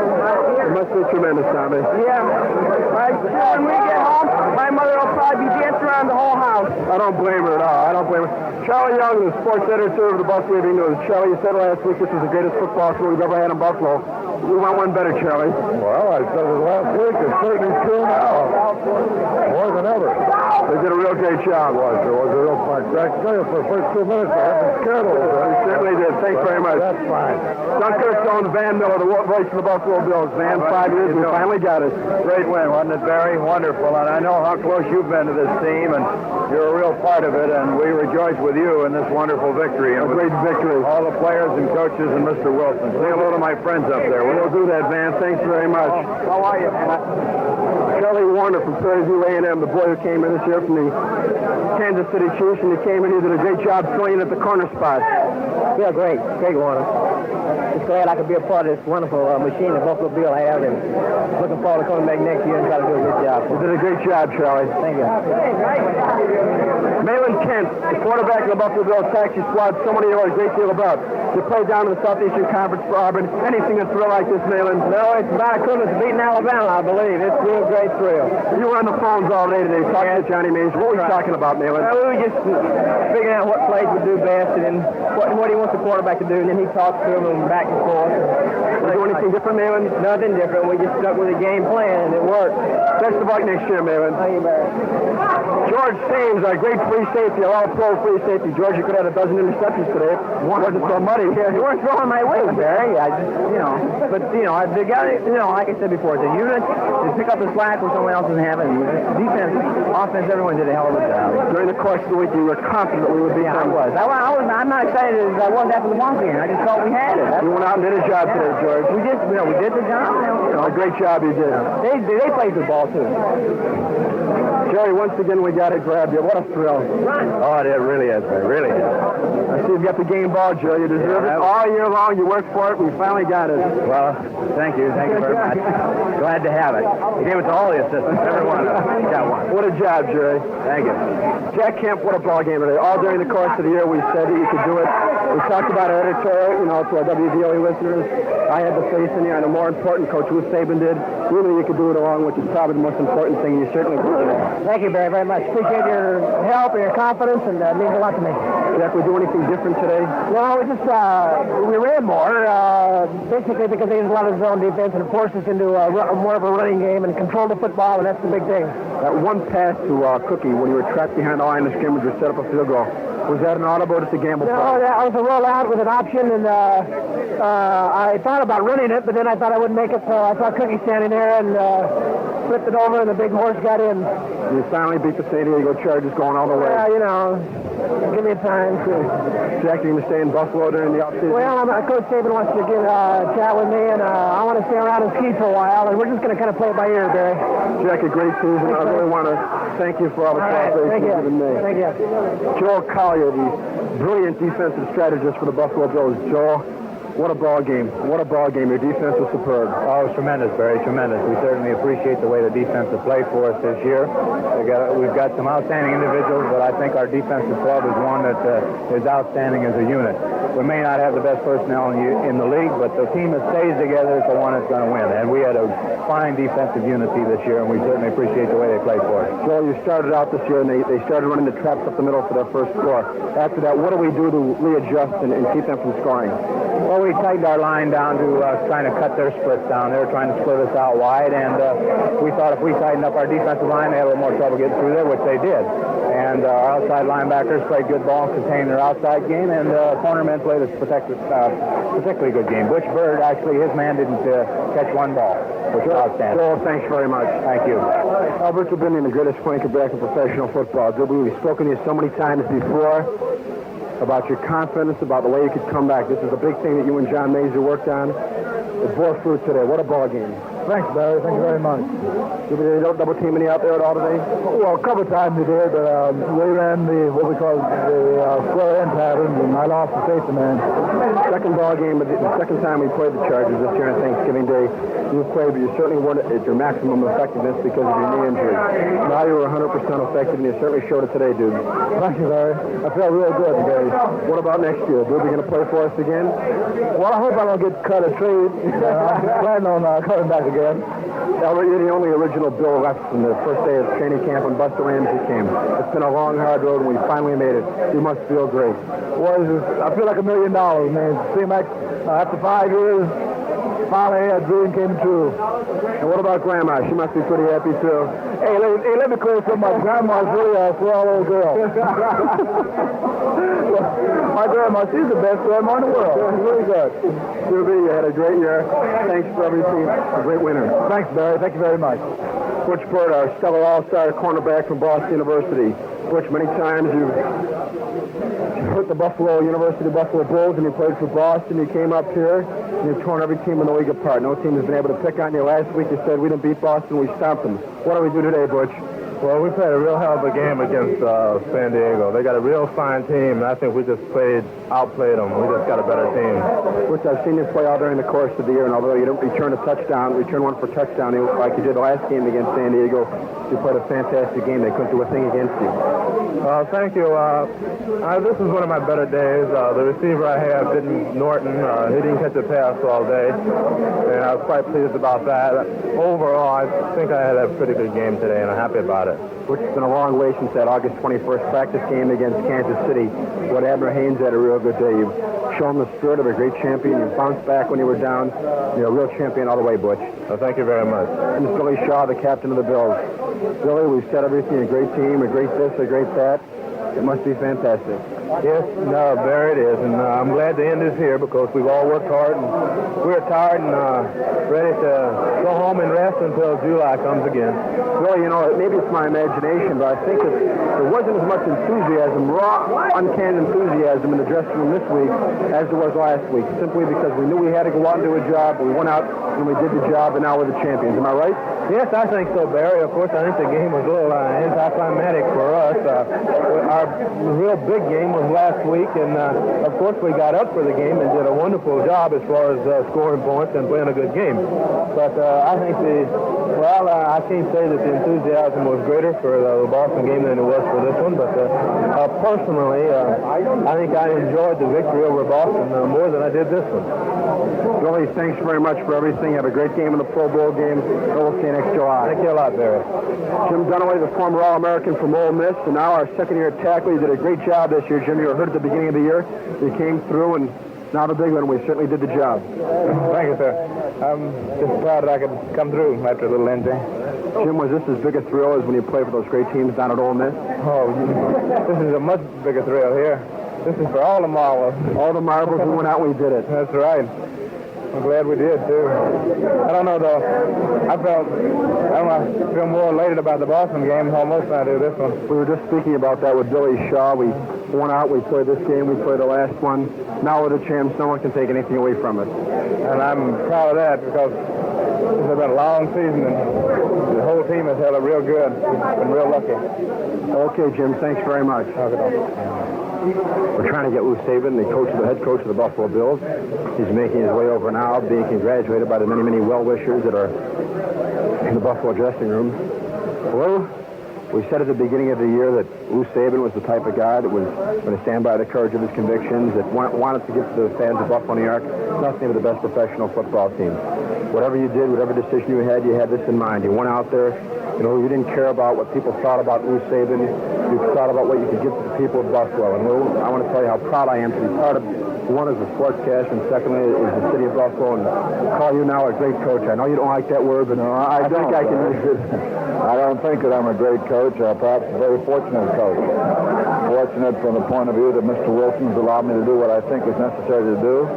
It must be tremendous, Tommy. Yeah. When we get home, my mother will probably be dancing around the whole house. I don't blame her at all. I don't blame her. Charlie Young, the sports editor of the Buffalo Evening News. Charlie, you said last week this was the greatest football show we've ever had in Buffalo. We want one better, Charlie. Well, I said it last week. It's certainly true now. More than ever. They did a real great job. It was a real fun. I tell you, for the first 2 minutes, I had been scared a little bit. They certainly did. Thanks very much. That's fine. Don Kirkstone, Van Miller, the voice of the Buffalo Bills. Van, 5 years, we finally got it. Great win, wasn't it, Barry? Wonderful. And I know how close you've been to this team, and you're a real part of it, and we rejoice with you in this wonderful victory. A great victory. All the players and coaches and Mr. Wilson. Say hello to my friends up there. We'll do that, Van. Thanks very much. How are you, man? Charlie Warner from Prairie View A&M, the boy who came in this year from the Kansas City Chiefs, and he came in, he did a great job filling in at the corner spot. Yeah, great, Warner. Just glad I could be a part of this wonderful machine that Buffalo Bill have, and looking forward to coming back next year and try to do a good job. You did a great job, Charlie. Thank you. Malin Kent, the quarterback of the Buffalo Bills taxi squad, someone you know a great deal about. You played down in the Southeastern Conference for Auburn. Anything a thrill like this, Malin? No, it's about equivalent to beating Alabama, I believe. It's a real great thrill. You were on the phones all day today talking to Johnny Mays. What were you talking about, Malin? Well, we were just figuring out what plays would do best, and then what he wants the quarterback to do, and then he talks to him and back and forth. Did you do anything different, Malin? Nothing different. We just stuck with the game plan, and it worked. Best of luck next year, Malin. Thank you, Barry. George Sames, our great free safety, a all-pro free safety. George, you could have had a dozen interceptions today. Wasn't so muddy. You weren't throwing my way, Barry. I just, the guy, like I said before, the unit, they pick up the slack when someone else isn't having it. Defense, offense, everyone did a hell of a job. During the course of the week, you were confident we would be. Yeah, I was. I'm not excited as I was after the ball game. I just thought we had it. You went out and did a job today, George. We did the job. A great job you did. They played good ball too. Jerry, once again, we got it grabbed you. What a thrill. Oh, it really is, man. Really is. I see you've got the game ball, Jerry. You deserve it all year long. You worked for it. We finally got it. Well, thank you. Thank you very much. Glad to have it. You gave it to all the assistants. Every one of them. Got one. What a job, Jerry. Thank you. Jack Kemp, what a ball game today. All during the course of the year, we said that you could do it. We talked about our editorial, to our WDOE listeners. I had the faith in you, and a more important coach, Lou Saban did. You knew you could do it along, which is probably the most important thing. You certainly did it. Thank you, Barry, very much. Appreciate your help and your confidence, and it means a lot to me. Jack, we do anything different today? No, we just we ran more, basically because they used a lot of zone defense and forced us into more of a running game and control the football, and that's the big thing. That one pass to Cookie when you were trapped behind the line of scrimmage or set up a field goal. Was that an audible or just a gamble? No, that was a rollout with an option, and I thought about running it, but then I thought I wouldn't make it, so I saw Cookie standing there and flipped it over, and the big horse got in. You finally beat the San Diego Chargers going all the way. Yeah, give me time to. Jack, you're going to stay in Buffalo during the offseason? Well, Coach Saban wants to chat with me, and I want to stay around and ski for a while, and we're just going to kind of play it by ear, Barry. Jack, a great season. I really want to thank you for all the cooperation you've given me. Thank you. Joel Collier, the brilliant defensive strategist for the Buffalo Bills. Joel, what a ball game. What a ball game. Your defense was superb. Oh, it was tremendous, Barry, tremendous. We certainly appreciate the way the defense has played for us this year. We've got some outstanding individuals, but I think our defensive club is one that is outstanding as a unit. We may not have the best personnel in the league, but the team that stays together is the one that's going to win. And we had a fine defensive unity this year, and we certainly appreciate the way they played for us. Joel, you started out this year, and they started running the traps up the middle for their first score. After that, what do we do to readjust and keep them from scoring? Well, we tightened our line down to trying to cut their splits down. They were trying to split us out wide, and we thought if we tightened up our defensive line, they had a little more trouble getting through there, which they did. And our outside linebackers played good ball and contained their outside game, and cornermen played a particularly good game. Butch Bird, actually, his man didn't catch one ball, which was outstanding. Joel, thanks very much. Thank you. Albert Sabinian, the greatest flanker back in professional football. We've spoken to you so many times before about your confidence, about the way you could come back. This is a big thing that you and John Mazur worked on. It bore fruit today. What a ball game. Thanks, Barry. Thank you very much. Did they double team any out there at all today? Well, a couple of times they did, but they ran what we call the square end pattern, and I lost the safety man. Second ball game, but the second time we played the Chargers this year on Thanksgiving Day. You played, but you certainly weren't at your maximum effectiveness because of your knee injury. Now you were 100% effective, and you certainly showed it today, dude. Thank you, Barry. I felt real good today. What about next year? Are we going to play for us again? Well, I hope I don't get cut or trade. I'm planning on coming back again. Albert, you're the only original Bill left from the first day of training camp when Buster Ramsey came. It's been a long, hard road, and we finally made it. You must feel great. Well, I feel like $1 million, man. It seemed like after 5 years, finally a dream came true. And what about Grandma? She must be pretty happy, too. Hey, let me call you something. My grandma's really a swell old girl. My grandma, she's the best grandma in the world. She's really good. Ruby, you had a great year. Thanks for everything. A great winner. Thanks, Barry. Thank you very much. Butch Bird, our stellar all-star cornerback from Boston University. Butch, many times you've hurt the University of Buffalo Bulls, and you played for Boston. You came up here, and you've torn every team in the league apart. No team has been able to pick on you. Last week you said, we didn't beat Boston, we stomped them. What do we do today, Butch? Well, we played a real hell of a game against San Diego. They got a real fine team, and I think we just outplayed them. We just got a better team. Which I've seen you play all during the course of the year, and although you didn't return one for touchdown, like you did last game against San Diego, you played a fantastic game. They couldn't do a thing against you. Thank you. This is one of my better days. The receiver I have, Norton, he didn't catch a pass all day, and I was quite pleased about that. Overall, I think I had a pretty good game today, and I'm happy about it. Which has been a long way since that August 21st practice game against Kansas City. What Abner Haynes had a real good day. You've shown the spirit of a great champion. You bounced back when you were down. You're a real champion all the way, Butch. Well, thank you very much. And it's Billy Shaw, the captain of the Bills. Billy, we've said everything. A great team, a great this, a great that. It must be fantastic. Yes, no, there it is. And I'm glad the end is here because we've all worked hard, and we're tired and ready to go home and rest until July comes again. Well, maybe it's my imagination, but I think that there wasn't as much enthusiasm, raw, uncanny enthusiasm in the dressing room this week as there was last week, simply because we knew we had to go out and do a job. We went out and we did the job, and now we're the champions. Am I right? Yes, I think so, Barry. Of course, I think the game was a little anticlimactic for us. Our real big game was last week, and of course we got up for the game and did a wonderful job as far as scoring points and playing a good game. But I think I can't say that the enthusiasm was greater for the Boston game than it was for this one, but personally, I think I enjoyed the victory over Boston more than I did this one. Billy, thanks very much for everything. Have a great game in the Pro Bowl game. We'll see you next July. Thank you a lot, Barry. Jim Dunaway, the former All-American from Ole Miss, and now our second-year tackle. You did a great job this year, Jim. You were hurt at the beginning of the year. You came through, and now the big one. We certainly did the job. Thank you, sir. I'm just proud that I could come through after a little injury. Jim, was this as big a thrill as when you played for those great teams down at Ole Miss? Oh, this is a much bigger thrill here. This is for all the marbles. All the marbles. We went out and we did it. That's right. I'm glad we did, too. I don't know, though. I feel more elated about the Boston game almost than I do this one. We were just speaking about that with Billy Shaw. We went out, we played this game, we played the last one. Now we're the champs. No one can take anything away from us. And I'm proud of that because this has been a long season, and the whole team has held it real good. We've been real lucky. Okay, Jim, thanks very much. We're trying to get Lou Saban, the head coach of the Buffalo Bills. He's making his way over now, being congratulated by the many, many well-wishers that are in the Buffalo dressing room. Lou, we said at the beginning of the year that Lou Saban was the type of guy that was going to stand by the courage of his convictions, that wanted to give to the fans of Buffalo, New York, nothing but the best professional football team. Whatever you did, whatever decision you had this in mind. You went out there. You didn't care about what people thought about Lou Saban. You thought about what you could give to the people of Buffalo. And Lou, I want to tell you how proud I am to be part of, one, as a sportscaster, and secondly, is the city of Buffalo, and call you now a great coach. I know you don't like that word, but no, I think I can use it. I don't think that I'm a great coach. Perhaps a very fortunate coach. Fortunate from the point of view that Mr. Wilson's allowed me to do what I think is necessary to do.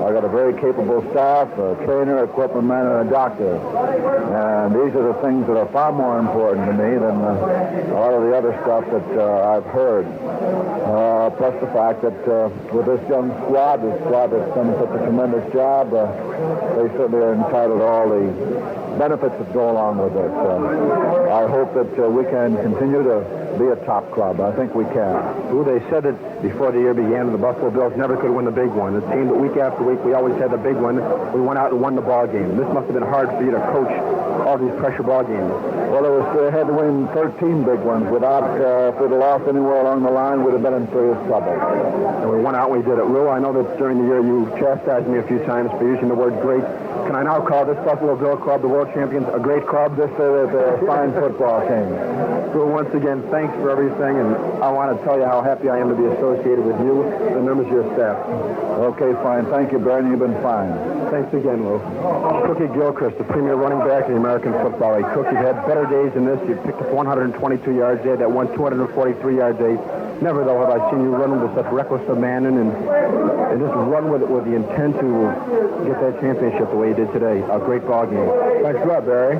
I got a very capable staff, a trainer, equipment man, and a doctor. And these are the things that are far more important to me than a lot of the other stuff that I've heard. Plus the fact that with this young squad that's done such a tremendous job, they certainly are entitled to all the benefits that go along with it. I hope that we can continue to be a top club. I think we can. Well, they said that before the year began, the Buffalo Bills never could win the big one. It seemed that week after week, we always had the big one. We went out and won the ball game. This must have been hard for you to coach all these pressure ball games. Well, they had to win 13 big ones. If we'd have lost anywhere along the line, we'd have been in serious trouble. And we went out out when we did it. Lou, I know that during the year you chastised me a few times for using the word great. Can I now call this Buffalo Bill Club, the world champions, a great club? Just so that they're a fine football team. Lou, once again, thanks for everything, and I want to tell you how happy I am to be associated with you, the members of your staff. Okay, fine. Thank you, Barry. You've been fine. Thanks again, Lou. Cookie Gilchrist, the premier running back in the American Football League. Cook, you've had better days than this. You picked up 122 yards there. That won 243 yards there. Never, though, have I seen you run with such reckless abandon and just run with it with the intent to get that championship the way you did today. A great ball game. Thanks a lot, Barry.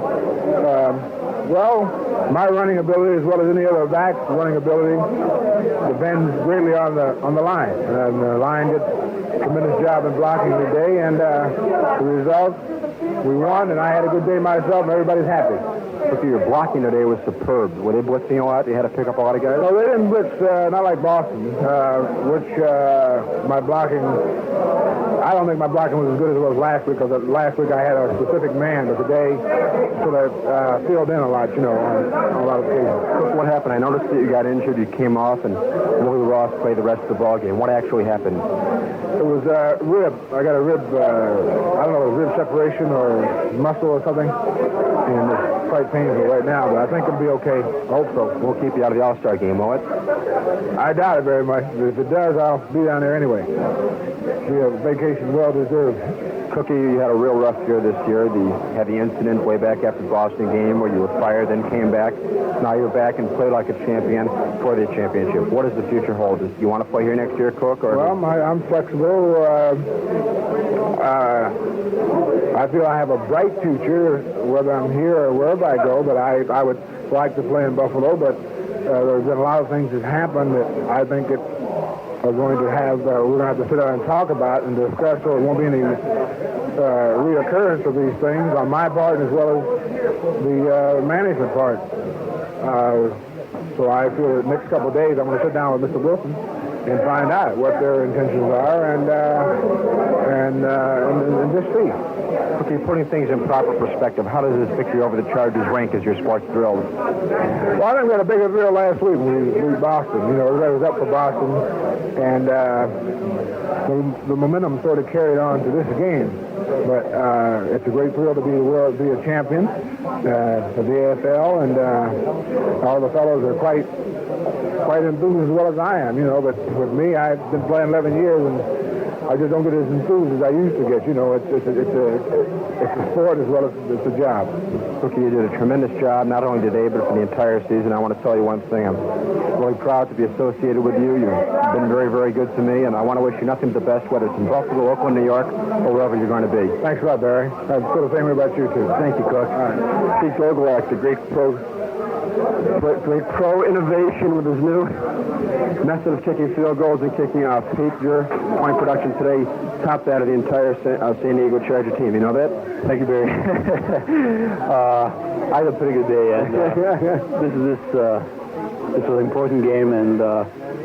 Well, my running ability, as well as any other back's running ability, depends greatly on the line. And the line did a tremendous job in blocking today, and the result, we won, and I had a good day myself, and everybody's happy. Look, your blocking today was superb. Were they blitzing a lot? You had to pick up a lot of guys? No, they didn't blitz, not like Boston, which my blocking, I don't think my blocking was as good as it was last week, because last week I had a specific man, but today sort of filled in a lot, on a lot of occasions. Look, what happened? I noticed that you got injured, you came off, and Willie Ross played the rest of the ball game. What actually happened? It was rib. I got a rib, I don't know, rib separation or muscle or something, and it's quite painful right now, but I think it'll be okay. I hope so. Won't keep you out of the All-Star game, will it? I doubt it very much, but if it does, I'll be down there anyway. It'll be a vacation well-deserved. Cookie, you had a real rough year this year. You had the incident way back after the Boston game where you were fired, then came back. Now you're back and played like a champion for the championship. What does the future hold? Do you want to play here next year, Cook? Or well, I'm flexible. I feel I have a bright future, whether I'm here or wherever I go, but I would like to play in Buffalo, but there's been a lot of things that happened that I think that are going to have, we're going to have to sit down and talk about and discuss, so it won't be any reoccurrence of these things on my part as well as the management part. So I feel that the next couple of days I'm going to sit down with Mr. Wilson and find out what their intentions are and just see. Okay, putting things in proper perspective, how does this victory over the Chargers rank as your sports thrill? Well, I think we had a bigger thrill last week when we beat Boston. Everybody was up for Boston, and the momentum sort of carried on to this game. But it's a great thrill to be a champion of the AFL, and all the fellows are quite enthused as well as I am. But with me, I've been playing 11 years, and I just don't get as enthused as I used to get. It's a sport as well as it's a job. Cookie, you did a tremendous job, not only today, but for the entire season. I want to tell you one thing. I'm really proud to be associated with you. You've been very, very good to me, and I want to wish you nothing but the best, whether it's in Buffalo, Oakland, New York, or wherever you're going to be. Thanks a lot, Barry. I feel the same way about you, too. Thank you, Cook. All right. Pete Gogolak, the great pro innovation with his new method of kicking field goals and kicking off. Pete, your point production today topped that of the entire San Diego Charger team. You know that? Thank you, Barry. I had a pretty good day, and this was an important game, and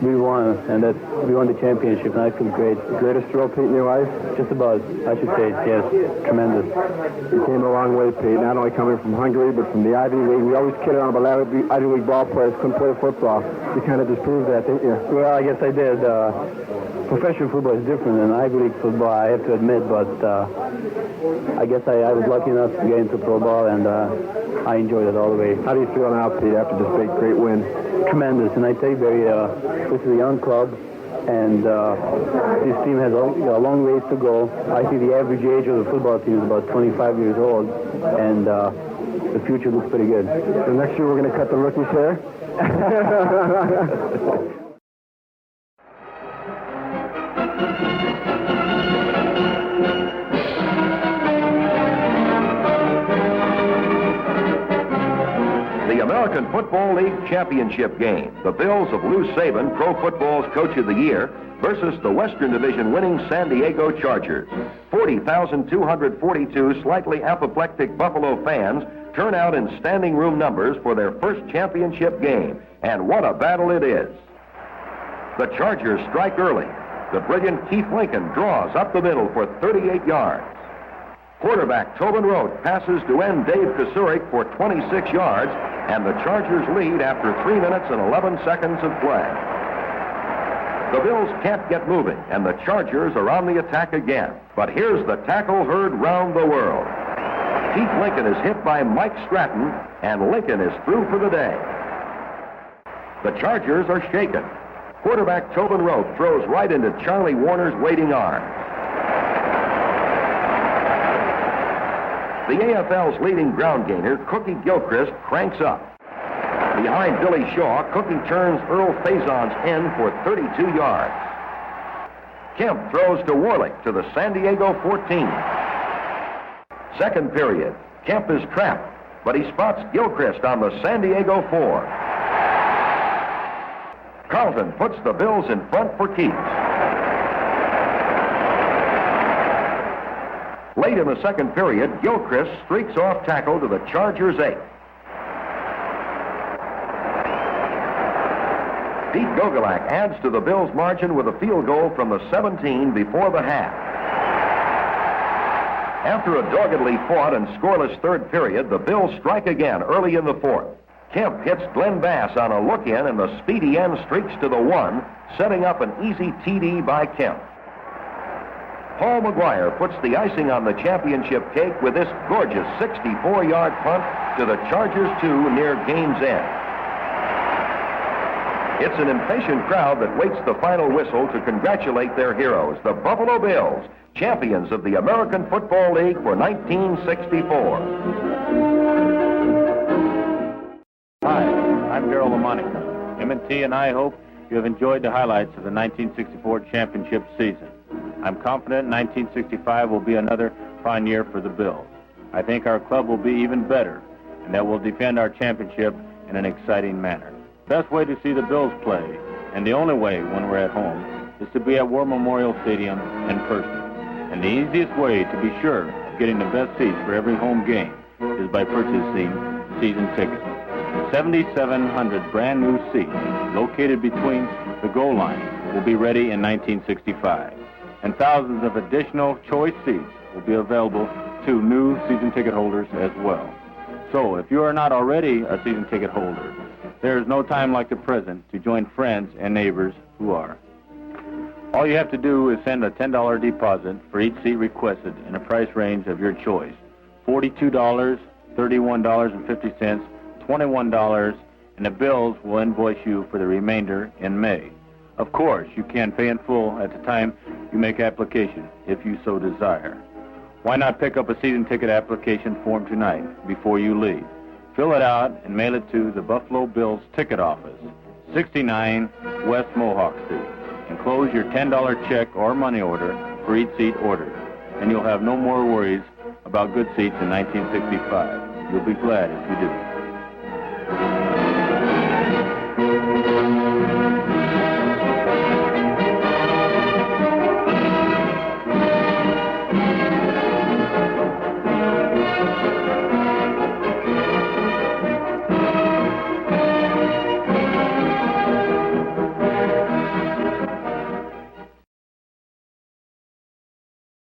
we won, and we won the championship, and I feel great. Greatest thrill, Pete, in your life? Just about, I should say, yes, tremendous. You came a long way, Pete, not only coming from Hungary, but from the Ivy League. We always kid on about Ivy League ball players couldn't play football. You kind of disproved that, didn't you? Well, I guess I did. Professional football is different than Ivy League football, I have to admit, but I guess I was lucky enough to get into pro ball, and I enjoyed it all the way. How do you feel now, Pete, after this great win? Tremendous, and I tell you, Barry, this is a young club, and this team has a long ways to go. I see the average age of the football team is about 25 years old, and the future looks pretty good. So next year we're going to cut the rookies' hair? The American Football League Championship game. The Bills of Lou Saban, Pro Football's Coach of the Year, versus the Western Division winning San Diego Chargers. 40,242 slightly apoplectic Buffalo fans turn out in standing room numbers for their first championship game. And what a battle it is. The Chargers strike early. The brilliant Keith Lincoln draws up the middle for 38 yards. Quarterback Tobin Rote passes to end Dave Kasurik for 26 yards, and the Chargers lead after 3 minutes and 11 seconds of play. The Bills can't get moving, and the Chargers are on the attack again. But here's the tackle heard round the world. Pete Lincoln is hit by Mike Stratton, and Lincoln is through for the day. The Chargers are shaken. Quarterback Tobin Rote throws right into Charlie Warner's waiting arms. The AFL's leading ground gainer, Cookie Gilchrist, cranks up. Behind Billy Shaw, Cookie turns Earl Faison's end for 32 yards. Kemp throws to Warlick to the San Diego 14. Second period, Kemp is trapped, but he spots Gilchrist on the San Diego 4. Carlton puts the Bills in front for keeps. Late in the second period, Gilchrist streaks off tackle to the Chargers' 8. Pete Gogolak adds to the Bills' margin with a field goal from the 17 before the half. After a doggedly fought and scoreless third period, the Bills strike again early in the fourth. Kemp hits Glenn Bass on a look-in, and the speedy end streaks to the 1, setting up an easy TD by Kemp. Paul McGuire puts the icing on the championship cake with this gorgeous 64-yard punt to the Chargers 2 near game's end. It's an impatient crowd that waits the final whistle to congratulate their heroes, the Buffalo Bills, champions of the American Football League for 1964. Hi, I'm Darryl LaMonica. M&T and I hope you have enjoyed the highlights of the 1964 championship season. I'm confident 1965 will be another fine year for the Bills. I think our club will be even better, and that we'll defend our championship in an exciting manner. Best way to see the Bills play, and the only way when we're at home, is to be at War Memorial Stadium in person. And the easiest way to be sure of getting the best seats for every home game is by purchasing season tickets. 7,700 brand new seats located between the goal line will be ready in 1965. And thousands of additional choice seats will be available to new season ticket holders as well. So if you are not already a season ticket holder, there is no time like the present to join friends and neighbors who are. All you have to do is send a $10 deposit for each seat requested in a price range of your choice. $42, $31.50, $21, and the Bills will invoice you for the remainder in May. Of course, you can pay in full at the time you make application, if you so desire. Why not pick up a season ticket application form tonight before you leave? Fill it out and mail it to the Buffalo Bills Ticket Office, 69 West Mohawk Street. Enclose your $10 check or money order for each seat ordered, and you'll have no more worries about good seats in 1965. You'll be glad if you do.